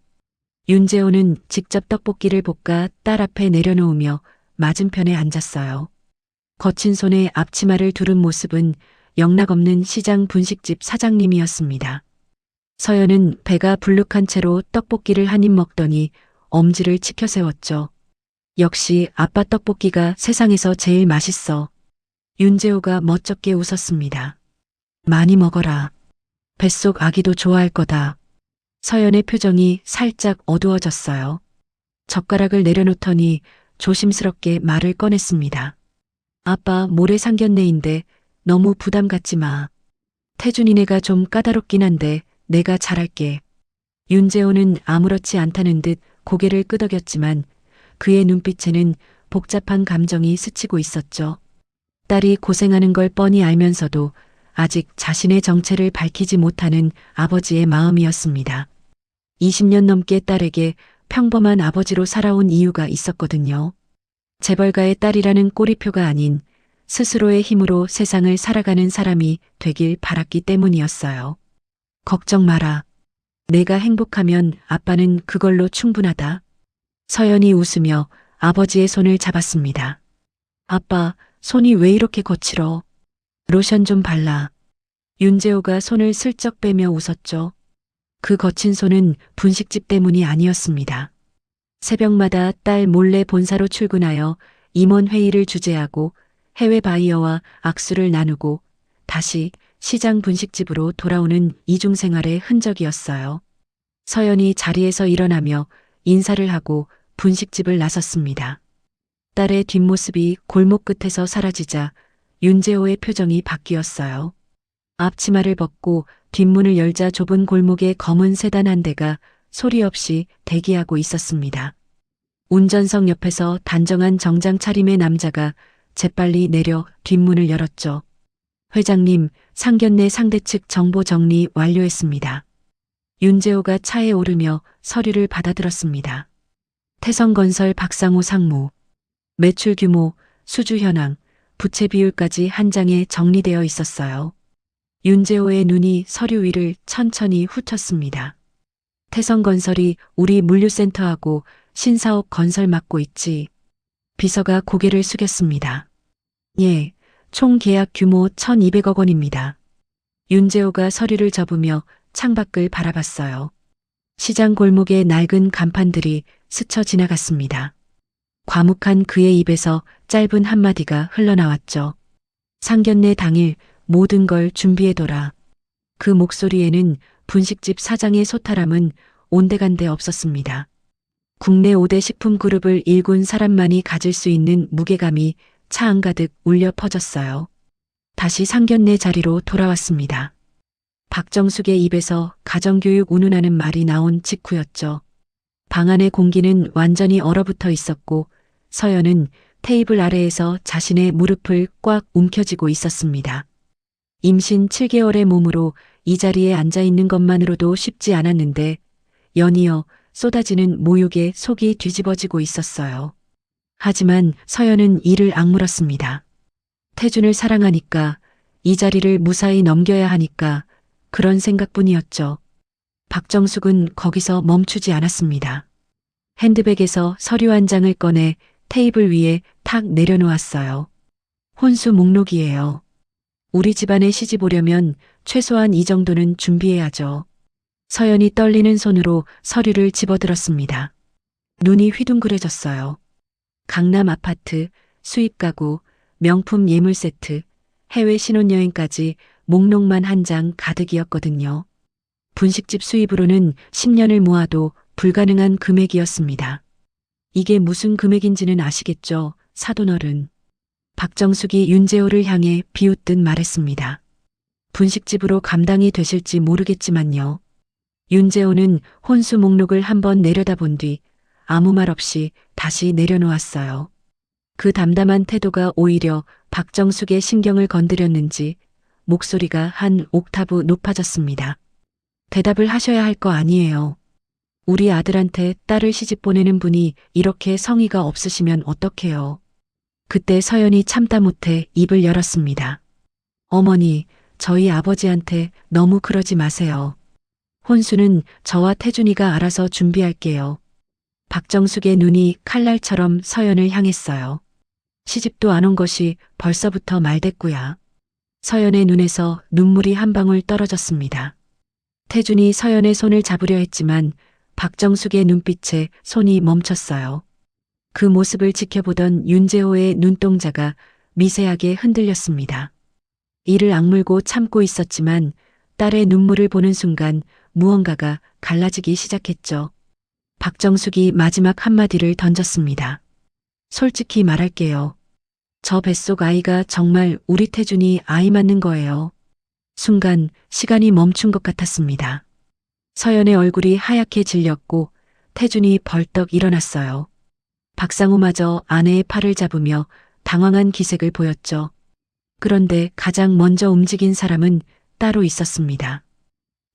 윤재호는 직접 떡볶이를 볶아 딸 앞에 내려놓으며 맞은편에 앉았어요. 거친 손에 앞치마를 두른 모습은 영락없는 시장 분식집 사장님이었습니다. 서연은 배가 불룩한 채로 떡볶이를 한 입 먹더니 엄지를 치켜 세웠죠. 역시 아빠 떡볶이가 세상에서 제일 맛있어. 윤재호가 멋쩍게 웃었습니다. 많이 먹어라. 뱃속 아기도 좋아할 거다. 서연의 표정이 살짝 어두워졌어요. 젓가락을 내려놓더니 조심스럽게 말을 꺼냈습니다. 아빠 모레 상견례인데 너무 부담 갖지 마. 태준이네가 좀 까다롭긴 한데 내가 잘할게. 윤재호는 아무렇지 않다는 듯 고개를 끄덕였지만 그의 눈빛에는 복잡한 감정이 스치고 있었죠. 딸이 고생하는 걸 뻔히 알면서도 아직 자신의 정체를 밝히지 못하는 아버지의 마음이었습니다. 20년 넘게 딸에게 평범한 아버지로 살아온 이유가 있었거든요. 재벌가의 딸이라는 꼬리표가 아닌 스스로의 힘으로 세상을 살아가는 사람이 되길 바랐기 때문이었어요. 걱정 마라. 내가 행복하면 아빠는 그걸로 충분하다. 서연이 웃으며 아버지의 손을 잡았습니다. 아빠, 손이 왜 이렇게 거칠어? 로션 좀 발라. 윤재호가 손을 슬쩍 빼며 웃었죠. 그 거친 손은 분식집 때문이 아니었습니다. 새벽마다 딸 몰래 본사로 출근하여 임원 회의를 주재하고 해외 바이어와 악수를 나누고 다시 시장 분식집으로 돌아오는 이중생활의 흔적이었어요. 서연이 자리에서 일어나며 인사를 하고 분식집을 나섰습니다. 딸의 뒷모습이 골목 끝에서 사라지자 윤재호의 표정이 바뀌었어요. 앞치마를 벗고 뒷문을 열자 좁은 골목에 검은 세단 한 대가 소리 없이 대기하고 있었습니다. 운전석 옆에서 단정한 정장 차림의 남자가 재빨리 내려 뒷문을 열었죠. 회장님, 상견례 상대 측 정보 정리 완료했습니다. 윤재호가 차에 오르며 서류를 받아들었습니다. 태성건설 박상호 상무. 매출 규모, 수주 현황, 부채 비율까지 한 장에 정리되어 있었어요. 윤재호의 눈이 서류 위를 천천히 훑었습니다. 태성건설이 우리 물류센터하고 신사옥 건설 맡고 있지. 비서가 고개를 숙였습니다. 예, 총 계약 규모 1,200억 원입니다. 윤재호가 서류를 접으며 창밖을 바라봤어요. 시장 골목의 낡은 간판들이 스쳐 지나갔습니다. 과묵한 그의 입에서 짧은 한마디가 흘러나왔죠. 상견례 당일 모든 걸 준비해둬라. 그 목소리에는 분식집 사장의 소탈함은 온데간데 없었습니다. 국내 5대 식품 그룹을 일군 사람만이 가질 수 있는 무게감이 차 한가득 울려 퍼졌어요. 다시 상견례 자리로 돌아왔습니다. 박정숙의 입에서 가정교육 운운하는 말이 나온 직후였죠. 방 안의 공기는 완전히 얼어붙어 있었고 서연은 테이블 아래에서 자신의 무릎을 꽉 움켜쥐고 있었습니다. 임신 7개월의 몸으로 이 자리에 앉아 있는 것만으로도 쉽지 않았는데 연이어 쏟아지는 모욕에 속이 뒤집어지고 있었어요. 하지만 서연은 이를 악물었습니다. 태준을 사랑하니까, 이 자리를 무사히 넘겨야 하니까 그런 생각뿐이었죠. 박정숙은 거기서 멈추지 않았습니다. 핸드백에서 서류 한 장을 꺼내 테이블 위에 탁 내려놓았어요. 혼수 목록이에요. 우리 집안에 시집 오려면 최소한 이 정도는 준비해야죠. 서연이 떨리는 손으로 서류를 집어들었습니다. 눈이 휘둥그레졌어요. 강남 아파트, 수입 가구, 명품 예물 세트, 해외 신혼여행까지 목록만 한 장 가득이었거든요. 분식집 수입으로는 10년을 모아도 불가능한 금액이었습니다. 이게 무슨 금액인지는 아시겠죠, 사돈어른. 박정숙이 윤재호를 향해 비웃듯 말했습니다. 분식집으로 감당이 되실지 모르겠지만요. 윤재호는 혼수 목록을 한번 내려다본 뒤 아무 말 없이 다시 내려놓았어요. 그 담담한 태도가 오히려 박정숙의 신경을 건드렸는지 목소리가 한 옥타브 높아졌습니다. 대답을 하셔야 할 거 아니에요. 우리 아들한테 딸을 시집 보내는 분이 이렇게 성의가 없으시면 어떡해요. 그때 서연이 참다 못해 입을 열었습니다. 어머니, 저희 아버지한테 너무 그러지 마세요. 혼수는 저와 태준이가 알아서 준비할게요. 박정숙의 눈이 칼날처럼 서연을 향했어요. 시집도 안 온 것이 벌써부터 말대꾸야. 서연의 눈에서 눈물이 한 방울 떨어졌습니다. 태준이 서연의 손을 잡으려 했지만 박정숙의 눈빛에 손이 멈췄어요. 그 모습을 지켜보던 윤재호의 눈동자가 미세하게 흔들렸습니다. 이를 악물고 참고 있었지만 딸의 눈물을 보는 순간 무언가가 갈라지기 시작했죠. 박정숙이 마지막 한마디를 던졌습니다. 솔직히 말할게요. 저 뱃속 아이가 정말 우리 태준이 아이 맞는 거예요. 순간 시간이 멈춘 것 같았습니다. 서연의 얼굴이 하얗게 질렸고 태준이 벌떡 일어났어요. 박상우마저 아내의 팔을 잡으며 당황한 기색을 보였죠. 그런데 가장 먼저 움직인 사람은 따로 있었습니다.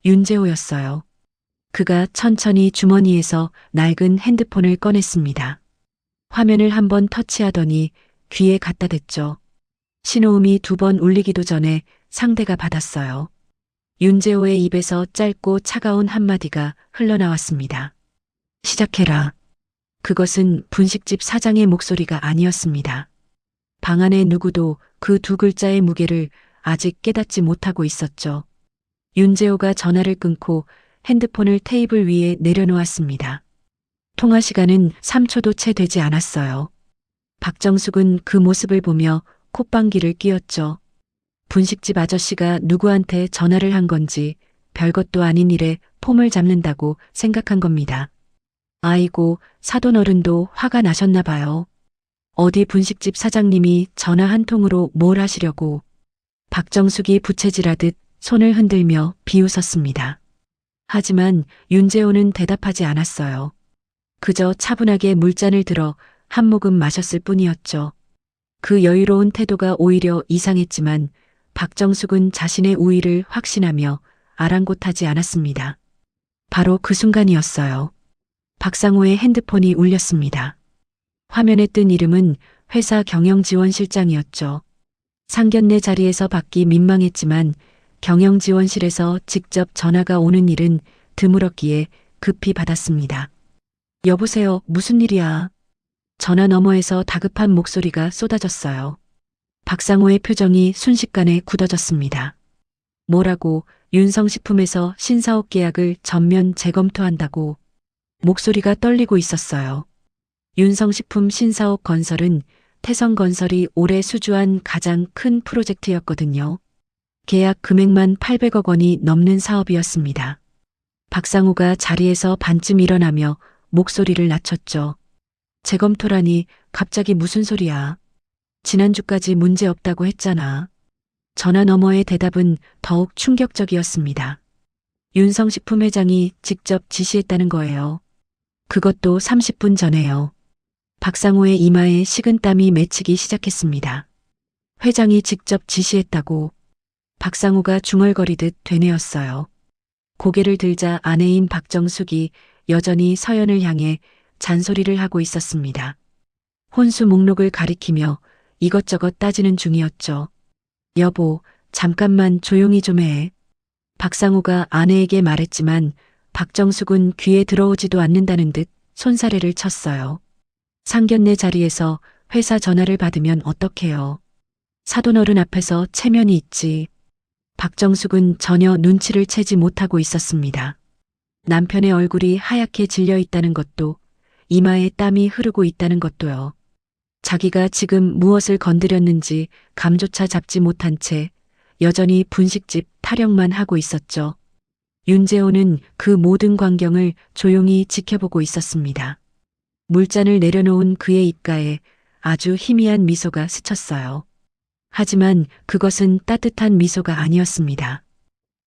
윤재호였어요. 그가 천천히 주머니에서 낡은 핸드폰을 꺼냈습니다. 화면을 한번 터치하더니 귀에 갖다 댔죠. 신호음이 2번 울리기도 전에 상대가 받았어요. 윤재호의 입에서 짧고 차가운 한마디가 흘러나왔습니다. 시작해라. 그것은 분식집 사장의 목소리가 아니었습니다. 방 안의 누구도 그 2 글자의 무게를 아직 깨닫지 못하고 있었죠. 윤재호가 전화를 끊고 핸드폰을 테이블 위에 내려놓았습니다. 통화 시간은 3초도 채 되지 않았어요. 박정숙은 그 모습을 보며 콧방귀를 뀌었죠. 분식집 아저씨가 누구한테 전화를 한 건지 별것도 아닌 일에 폼을 잡는다고 생각한 겁니다. 아이고, 사돈 어른도 화가 나셨나 봐요. 어디 분식집 사장님이 전화 한 통으로 뭘 하시려고. 박정숙이 부채질하듯 손을 흔들며 비웃었습니다. 하지만 윤재호는 대답하지 않았어요. 그저 차분하게 물잔을 들어 한 모금 마셨을 뿐이었죠. 그 여유로운 태도가 오히려 이상했지만 박정숙은 자신의 우위를 확신하며 아랑곳하지 않았습니다. 바로 그 순간이었어요. 박상호의 핸드폰이 울렸습니다. 화면에 뜬 이름은 회사 경영지원실장이었죠. 상견례 자리에서 받기 민망했지만 경영지원실에서 직접 전화가 오는 일은 드물었기에 급히 받았습니다. 여보세요, 무슨 일이야? 전화 너머에서 다급한 목소리가 쏟아졌어요. 박상호의 표정이 순식간에 굳어졌습니다. 뭐라고? 윤성식품에서 신사업 계약을 전면 재검토한다고. 목소리가 떨리고 있었어요. 윤성식품 신사업 건설은 태성건설이 올해 수주한 가장 큰 프로젝트였거든요. 계약 금액만 800억 원이 넘는 사업이었습니다. 박상우가 자리에서 반쯤 일어나며 목소리를 낮췄죠. 재검토라니 갑자기 무슨 소리야. 지난주까지 문제 없다고 했잖아. 전화 너머의 대답은 더욱 충격적이었습니다. 윤성식품 회장이 직접 지시했다는 거예요. 그것도 30분 전에요. 박상우의 이마에 식은땀이 맺히기 시작했습니다. 회장이 직접 지시했다고. 박상우가 중얼거리듯 되뇌었어요. 고개를 들자 아내인 박정숙이 여전히 서연을 향해 잔소리를 하고 있었습니다. 혼수 목록을 가리키며 이것저것 따지는 중이었죠. 여보, 잠깐만 조용히 좀 해. 박상우가 아내에게 말했지만 박정숙은 귀에 들어오지도 않는다는 듯 손사래를 쳤어요. 상견례 자리에서 회사 전화를 받으면 어떡해요. 사돈어른 앞에서 체면이 있지. 박정숙은 전혀 눈치를 채지 못하고 있었습니다. 남편의 얼굴이 하얗게 질려 있다는 것도, 이마에 땀이 흐르고 있다는 것도요. 자기가 지금 무엇을 건드렸는지 감조차 잡지 못한 채 여전히 분식집 타령만 하고 있었죠. 윤재호는 그 모든 광경을 조용히 지켜보고 있었습니다. 물잔을 내려놓은 그의 입가에 아주 희미한 미소가 스쳤어요. 하지만 그것은 따뜻한 미소가 아니었습니다.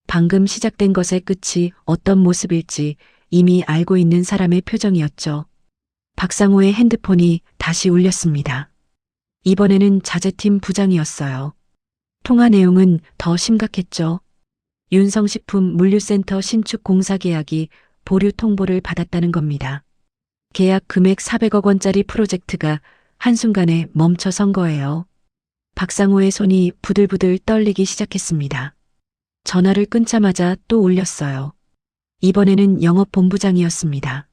방금 시작된 것의 끝이 어떤 모습일지 이미 알고 있는 사람의 표정이었죠. 박상우의 핸드폰이 다시 울렸습니다. 이번에는 자재팀 부장이었어요. 통화 내용은 더 심각했죠. 윤성식품 물류센터 신축 공사 계약이 보류 통보를 받았다는 겁니다. 계약 금액 400억 원짜리 프로젝트가 한순간에 멈춰선 거예요. 박상호의 손이 부들부들 떨리기 시작했습니다. 전화를 끊자마자 또 울렸어요. 이번에는 영업본부장이었습니다.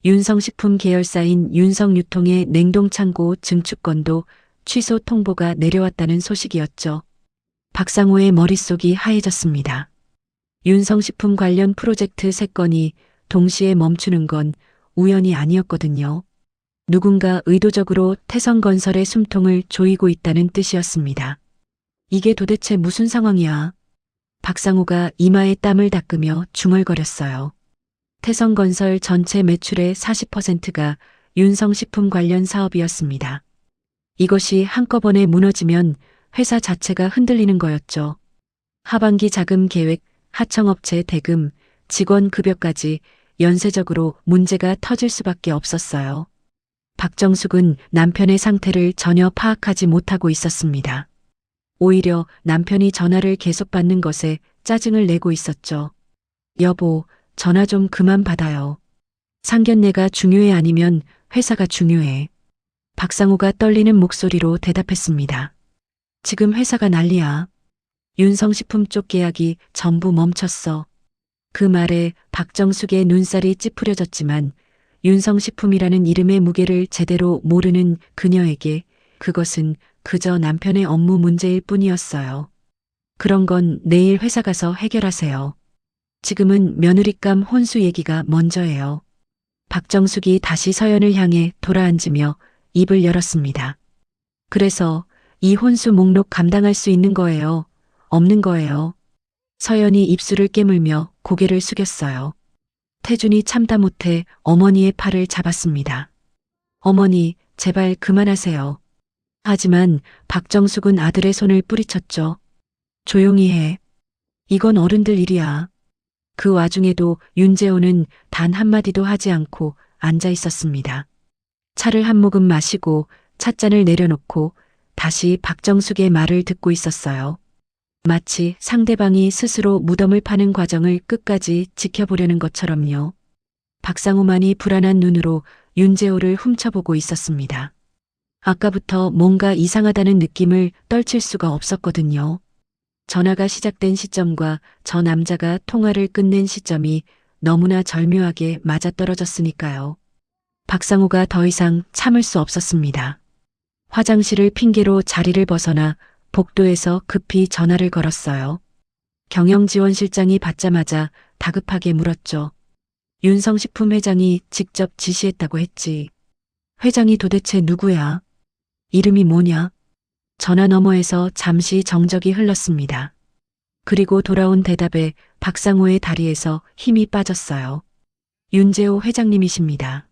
윤성식품 계열사인 윤성유통의 냉동창고 증축권도 취소 통보가 내려왔다는 소식이었죠. 박상호의 머릿속이 하얘졌습니다. 윤성식품 관련 프로젝트 3건이 동시에 멈추는 건 우연이 아니었거든요. 누군가 의도적으로 태성건설의 숨통을 조이고 있다는 뜻이었습니다. 이게 도대체 무슨 상황이야? 박상호가 이마에 땀을 닦으며 중얼거렸어요. 태성건설 전체 매출의 40%가 윤성식품 관련 사업이었습니다. 이것이 한꺼번에 무너지면 회사 자체가 흔들리는 거였죠. 하반기 자금 계획, 하청업체 대금, 직원 급여까지 연쇄적으로 문제가 터질 수밖에 없었어요. 박정숙은 남편의 상태를 전혀 파악하지 못하고 있었습니다. 오히려 남편이 전화를 계속 받는 것에 짜증을 내고 있었죠. 여보, 전화 좀 그만 받아요. 상견례가 중요해 아니면 회사가 중요해. 박상호가 떨리는 목소리로 대답했습니다. 지금 회사가 난리야. 윤성식품 쪽 계약이 전부 멈췄어. 그 말에 박정숙의 눈살이 찌푸려졌지만 윤성식품이라는 이름의 무게를 제대로 모르는 그녀에게 그것은 그저 남편의 업무 문제일 뿐이었어요. 그런 건 내일 회사 가서 해결하세요. 지금은 며느리감 혼수 얘기가 먼저예요. 박정숙이 다시 서연을 향해 돌아앉으며 입을 열었습니다. 그래서 이 혼수 목록 감당할 수 있는 거예요? 없는 거예요? 서연이 입술을 깨물며 고개를 숙였어요. 태준이 참다 못해 어머니의 팔을 잡았습니다. 어머니, 제발 그만하세요. 하지만 박정숙은 아들의 손을 뿌리쳤죠. 조용히 해. 이건 어른들 일이야. 그 와중에도 윤재호는 단 한마디도 하지 않고 앉아 있었습니다. 차를 한 모금 마시고 찻잔을 내려놓고 다시 박정숙의 말을 듣고 있었어요. 마치 상대방이 스스로 무덤을 파는 과정을 끝까지 지켜보려는 것처럼요. 박상호만이 불안한 눈으로 윤재호를 훔쳐보고 있었습니다. 아까부터 뭔가 이상하다는 느낌을 떨칠 수가 없었거든요. 전화가 시작된 시점과 저 남자가 통화를 끝낸 시점이 너무나 절묘하게 맞아떨어졌으니까요. 박상호가 더 이상 참을 수 없었습니다. 화장실을 핑계로 자리를 벗어나 복도에서 급히 전화를 걸었어요. 경영지원실장이 받자마자 다급하게 물었죠. 윤성식품 회장이 직접 지시했다고 했지. 회장이 도대체 누구야? 이름이 뭐냐? 전화 너머에서 잠시 정적이 흘렀습니다. 그리고 돌아온 대답에 박상호의 다리에서 힘이 빠졌어요. 윤재호 회장님이십니다.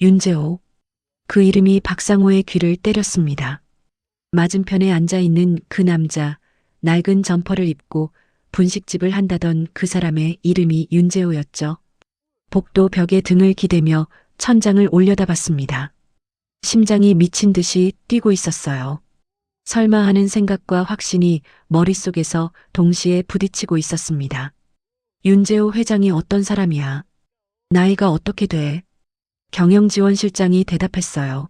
윤재호. 그 이름이 박상호의 귀를 때렸습니다. 맞은편에 앉아있는 그 남자, 낡은 점퍼를 입고 분식집을 한다던 그 사람의 이름이 윤재호였죠. 복도 벽에 등을 기대며 천장을 올려다봤습니다. 심장이 미친 듯이 뛰고 있었어요. 설마 하는 생각과 확신이 머릿속에서 동시에 부딪히고 있었습니다. 윤재호 회장이 어떤 사람이야? 나이가 어떻게 돼? 경영지원실장이 대답했어요.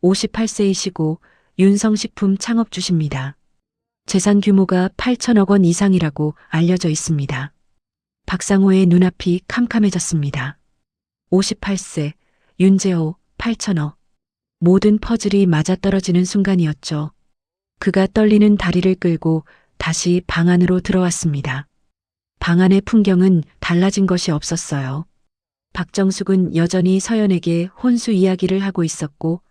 58세이시고 윤성식품 창업주십니다. 재산 규모가 8천억 원 이상이라고 알려져 있습니다. 박상호의 눈앞이 캄캄해졌습니다. 58세, 윤재호, 8천억. 모든 퍼즐이 맞아떨어지는 순간이었죠. 그가 떨리는 다리를 끌고 다시 방 안으로 들어왔습니다. 방 안의 풍경은 달라진 것이 없었어요. 박정숙은 여전히 서연에게 혼수 이야기를 하고 있었고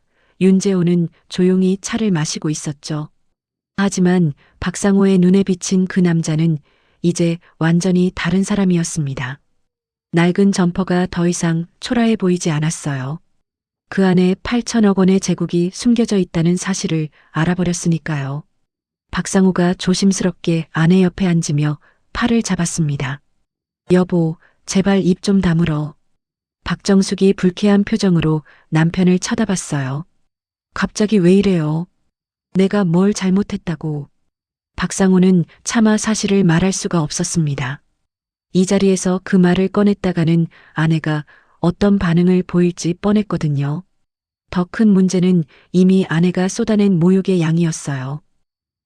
윤재호는 조용히 차를 마시고 있었죠. 하지만 박상호의 눈에 비친 그 남자는 이제 완전히 다른 사람이었습니다. 낡은 점퍼가 더 이상 초라해 보이지 않았어요. 그 안에 8천억 원의 제국이 숨겨져 있다는 사실을 알아버렸으니까요. 박상호가 조심스럽게 아내 옆에 앉으며 팔을 잡았습니다. 여보, 제발 입 좀 다물어. 박정숙이 불쾌한 표정으로 남편을 쳐다봤어요. 갑자기 왜 이래요? 내가 뭘 잘못했다고. 박상호는 차마 사실을 말할 수가 없었습니다. 이 자리에서 그 말을 꺼냈다가는 아내가 어떤 반응을 보일지 뻔했거든요. 더 큰 문제는 이미 아내가 쏟아낸 모욕의 양이었어요.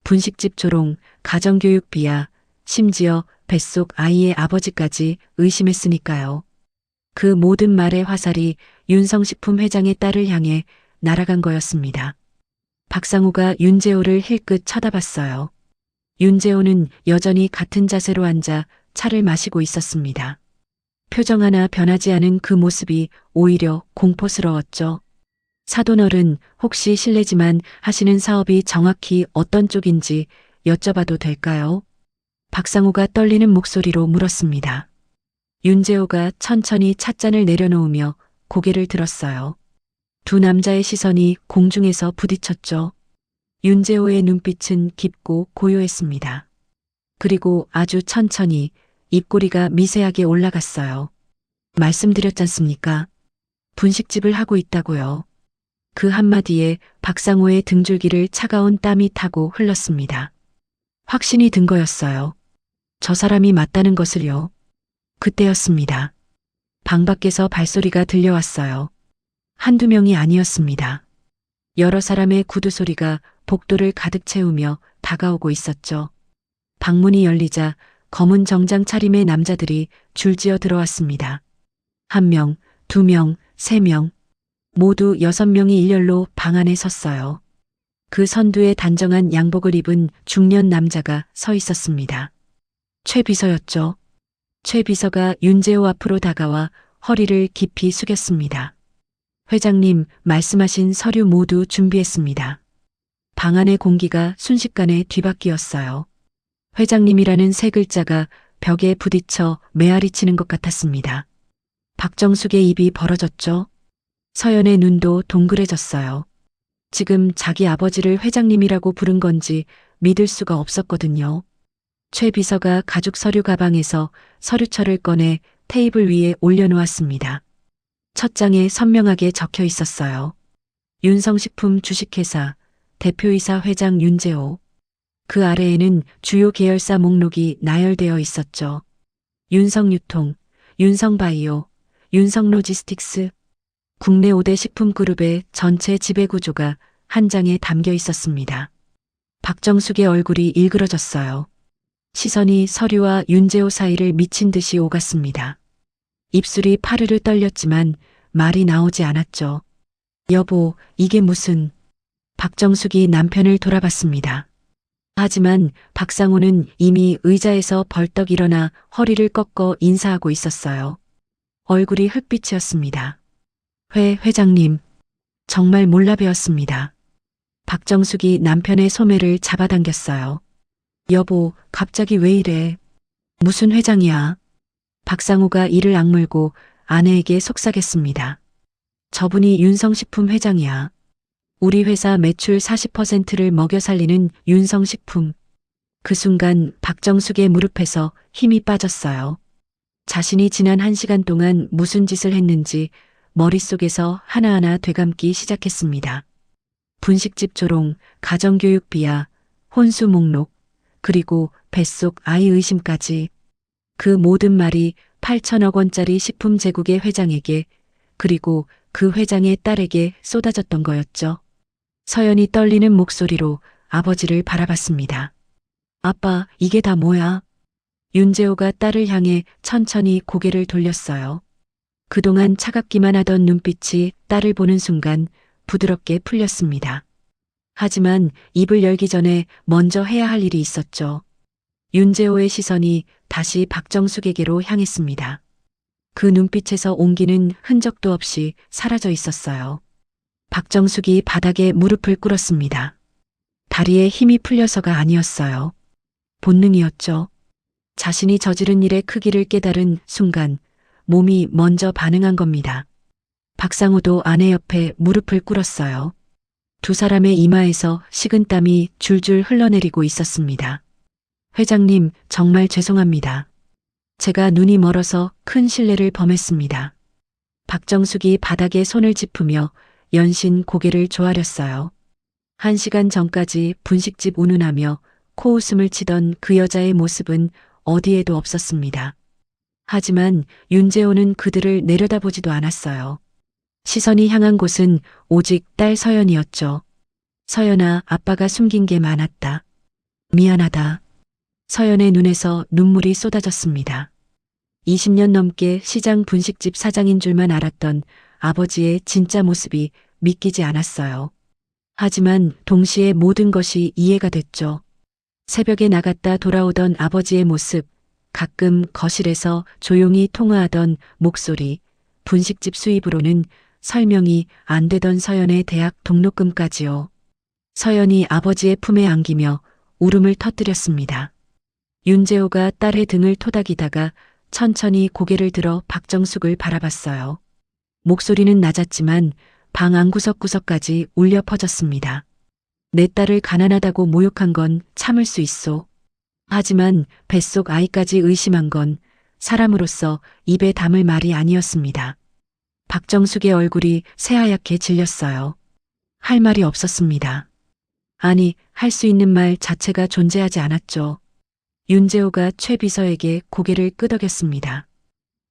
분식집 조롱, 가정교육비야, 심지어 뱃속 아이의 아버지까지 의심했으니까요. 그 모든 말의 화살이 윤성식품 회장의 딸을 향해 날아간 거였습니다. 박상우가 윤재호를 힐끗 쳐다봤어요. 윤재호는 여전히 같은 자세로 앉아 차를 마시고 있었습니다. 표정 하나 변하지 않은 그 모습이 오히려 공포스러웠죠. 사돈어른, 혹시 실례지만 하시는 사업이 정확히 어떤 쪽인지 여쭤봐도 될까요? 박상우가 떨리는 목소리로 물었습니다. 윤재호가 천천히 찻잔을 내려놓으며 고개를 들었어요. 두 남자의 시선이 공중에서 부딪혔죠. 윤재호의 눈빛은 깊고 고요했습니다. 그리고 아주 천천히 입꼬리가 미세하게 올라갔어요. 말씀드렸잖습니까? 분식집을 하고 있다고요. 그 한마디에 박상호의 등줄기를 차가운 땀이 타고 흘렀습니다. 확신이 든 거였어요. 저 사람이 맞다는 것을요. 그때였습니다. 방 밖에서 발소리가 들려왔어요. 한두 명이 아니었습니다. 여러 사람의 구두 소리가 복도를 가득 채우며 다가오고 있었죠. 방문이 열리자 검은 정장 차림의 남자들이 줄지어 들어왔습니다. 1명, 2명, 3명, 모두 6명이 일렬로 방 안에 섰어요. 그 선두에 단정한 양복을 입은 중년 남자가 서 있었습니다. 최 비서였죠. 최 비서가 윤재호 앞으로 다가와 허리를 깊이 숙였습니다. 회장님, 말씀하신 서류 모두 준비했습니다. 방 안의 공기가 순식간에 뒤바뀌었어요. 회장님이라는 세 글자가 벽에 부딪혀 메아리치는 것 같았습니다. 박정숙의 입이 벌어졌죠. 서연의 눈도 동그래졌어요. 지금 자기 아버지를 회장님이라고 부른 건지 믿을 수가 없었거든요. 최 비서가 가죽 서류 가방에서 서류철을 꺼내 테이블 위에 올려놓았습니다. 첫 장에 선명하게 적혀 있었어요. 윤성식품 주식회사 대표이사 회장 윤재호. 그 아래에는 주요 계열사 목록이 나열되어 있었죠. 윤성유통, 윤성바이오, 윤성로지스틱스. 국내 5대 식품그룹의 전체 지배구조가 한 장에 담겨 있었습니다. 박정숙의 얼굴이 일그러졌어요. 시선이 서류와 윤재호 사이를 미친 듯이 오갔습니다. 입술이 파르르 떨렸지만 말이 나오지 않았죠. 여보, 이게 무슨... 박정숙이 남편을 돌아봤습니다. 하지만 박상호는 이미 의자에서 벌떡 일어나 허리를 꺾어 인사하고 있었어요. 얼굴이 흙빛이었습니다. 회장님, 정말 몰라 뵈었습니다. 박정숙이 남편의 소매를 잡아당겼어요. 여보, 갑자기 왜 이래? 무슨 회장이야? 박상우가 이를 악물고 아내에게 속삭였습니다. 저분이 윤성식품 회장이야. 우리 회사 매출 40%를 먹여 살리는 윤성식품. 그 순간 박정숙의 무릎에서 힘이 빠졌어요. 자신이 지난 1시간 동안 무슨 짓을 했는지 머릿속에서 하나하나 되감기 시작했습니다. 분식집 조롱, 가정교육 비하, 혼수 목록, 그리고 뱃속 아이 의심까지. 그 모든 말이 8천억 원짜리 식품 제국의 회장에게, 그리고 그 회장의 딸에게 쏟아졌던 거였죠. 서연이 떨리는 목소리로 아버지를 바라봤습니다. 아빠, 이게 다 뭐야? 윤재호가 딸을 향해 천천히 고개를 돌렸어요. 그동안 차갑기만 하던 눈빛이 딸을 보는 순간 부드럽게 풀렸습니다. 하지만 입을 열기 전에 먼저 해야 할 일이 있었죠. 윤재호의 시선이 다시 박정숙에게로 향했습니다. 그 눈빛에서 온기는 흔적도 없이 사라져 있었어요. 박정숙이 바닥에 무릎을 꿇었습니다. 다리에 힘이 풀려서가 아니었어요. 본능이었죠. 자신이 저지른 일의 크기를 깨달은 순간 몸이 먼저 반응한 겁니다. 박상우도 아내 옆에 무릎을 꿇었어요. 두 사람의 이마에서 식은땀이 줄줄 흘러내리고 있었습니다. 회장님, 정말 죄송합니다. 제가 눈이 멀어서 큰 실례를 범했습니다. 박정숙이 바닥에 손을 짚으며 연신 고개를 조아렸어요. 1시간 전까지 분식집 운운하며 코웃음을 치던 그 여자의 모습은 어디에도 없었습니다. 하지만 윤재호는 그들을 내려다보지도 않았어요. 시선이 향한 곳은 오직 딸 서연이었죠. 서연아, 아빠가 숨긴 게 많았다. 미안하다. 서연의 눈에서 눈물이 쏟아졌습니다. 20년 넘게 시장 분식집 사장인 줄만 알았던 아버지의 진짜 모습이 믿기지 않았어요. 하지만 동시에 모든 것이 이해가 됐죠. 새벽에 나갔다 돌아오던 아버지의 모습, 가끔 거실에서 조용히 통화하던 목소리, 분식집 수입으로는 설명이 안 되던 서연의 대학 등록금까지요. 서연이 아버지의 품에 안기며 울음을 터뜨렸습니다. 윤재호가 딸의 등을 토닥이다가 천천히 고개를 들어 박정숙을 바라봤어요. 목소리는 낮았지만 방 안구석구석까지 울려 퍼졌습니다. 내 딸을 가난하다고 모욕한 건 참을 수 있소. 하지만 뱃속 아이까지 의심한 건 사람으로서 입에 담을 말이 아니었습니다. 박정숙의 얼굴이 새하얗게 질렸어요. 할 말이 없었습니다. 아니, 할 수 있는 말 자체가 존재하지 않았죠. 윤재호가 최 비서에게 고개를 끄덕였습니다.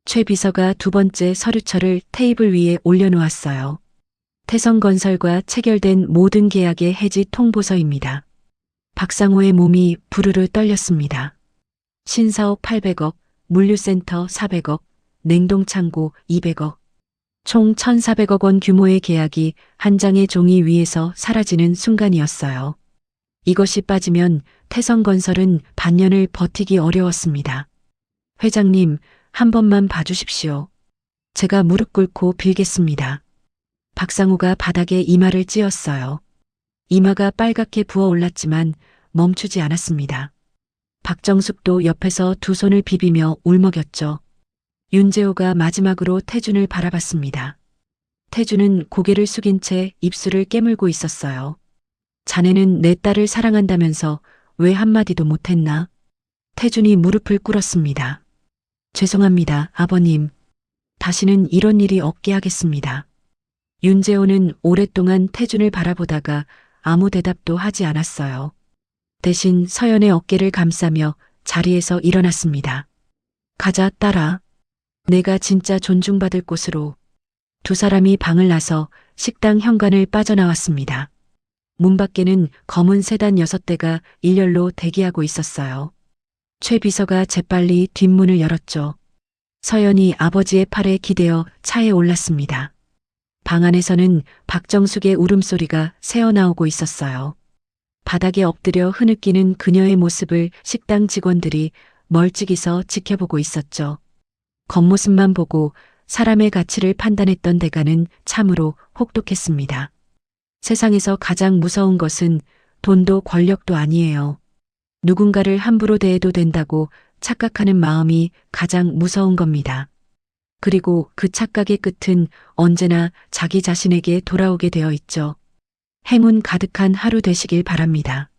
최 비서가 두 번째 서류철을 테이블 위에 올려놓았어요. 태성건설과 체결된 모든 계약의 해지 통보서입니다. 박상호의 몸이 부르르 떨렸습니다. 신사옥 800억, 물류센터 400억, 냉동창고 200억. 총 1,400억 원 규모의 계약이 한 장의 종이 위에서 사라지는 순간이었어요. 이것이 빠지면 태성건설은 반년을 버티기 어려웠습니다. 회장님, 한 번만 봐주십시오. 제가 무릎 꿇고 빌겠습니다. 박상호가 바닥에 이마를 찧었어요. 이마가 빨갛게 부어올랐지만 멈추지 않았습니다. 박정숙도 옆에서 두 손을 비비며 울먹였죠. 윤재호가 마지막으로 태준을 바라봤습니다. 태준은 고개를 숙인 채 입술을 깨물고 있었어요. 자네는 내 딸을 사랑한다면서 왜 한마디도 못했나? 태준이 무릎을 꿇었습니다. 죄송합니다, 아버님. 다시는 이런 일이 없게 하겠습니다. 윤재호는 오랫동안 태준을 바라보다가 아무 대답도 하지 않았어요. 대신 서연의 어깨를 감싸며 자리에서 일어났습니다. 가자, 딸아. 내가 진짜 존중받을 곳으로. 두 사람이 방을 나서 식당 현관을 빠져나왔습니다. 문 밖에는 검은 세단 6대가 일렬로 대기하고 있었어요. 최 비서가 재빨리 뒷문을 열었죠. 서연이 아버지의 팔에 기대어 차에 올랐습니다. 방 안에서는 박정숙의 울음소리가 새어나오고 있었어요. 바닥에 엎드려 흐느끼는 그녀의 모습을 식당 직원들이 멀찍이서 지켜보고 있었죠. 겉모습만 보고 사람의 가치를 판단했던 대가는 참으로 혹독했습니다. 세상에서 가장 무서운 것은 돈도 권력도 아니에요. 누군가를 함부로 대해도 된다고 착각하는 마음이 가장 무서운 겁니다. 그리고 그 착각의 끝은 언제나 자기 자신에게 돌아오게 되어 있죠. 행운 가득한 하루 되시길 바랍니다.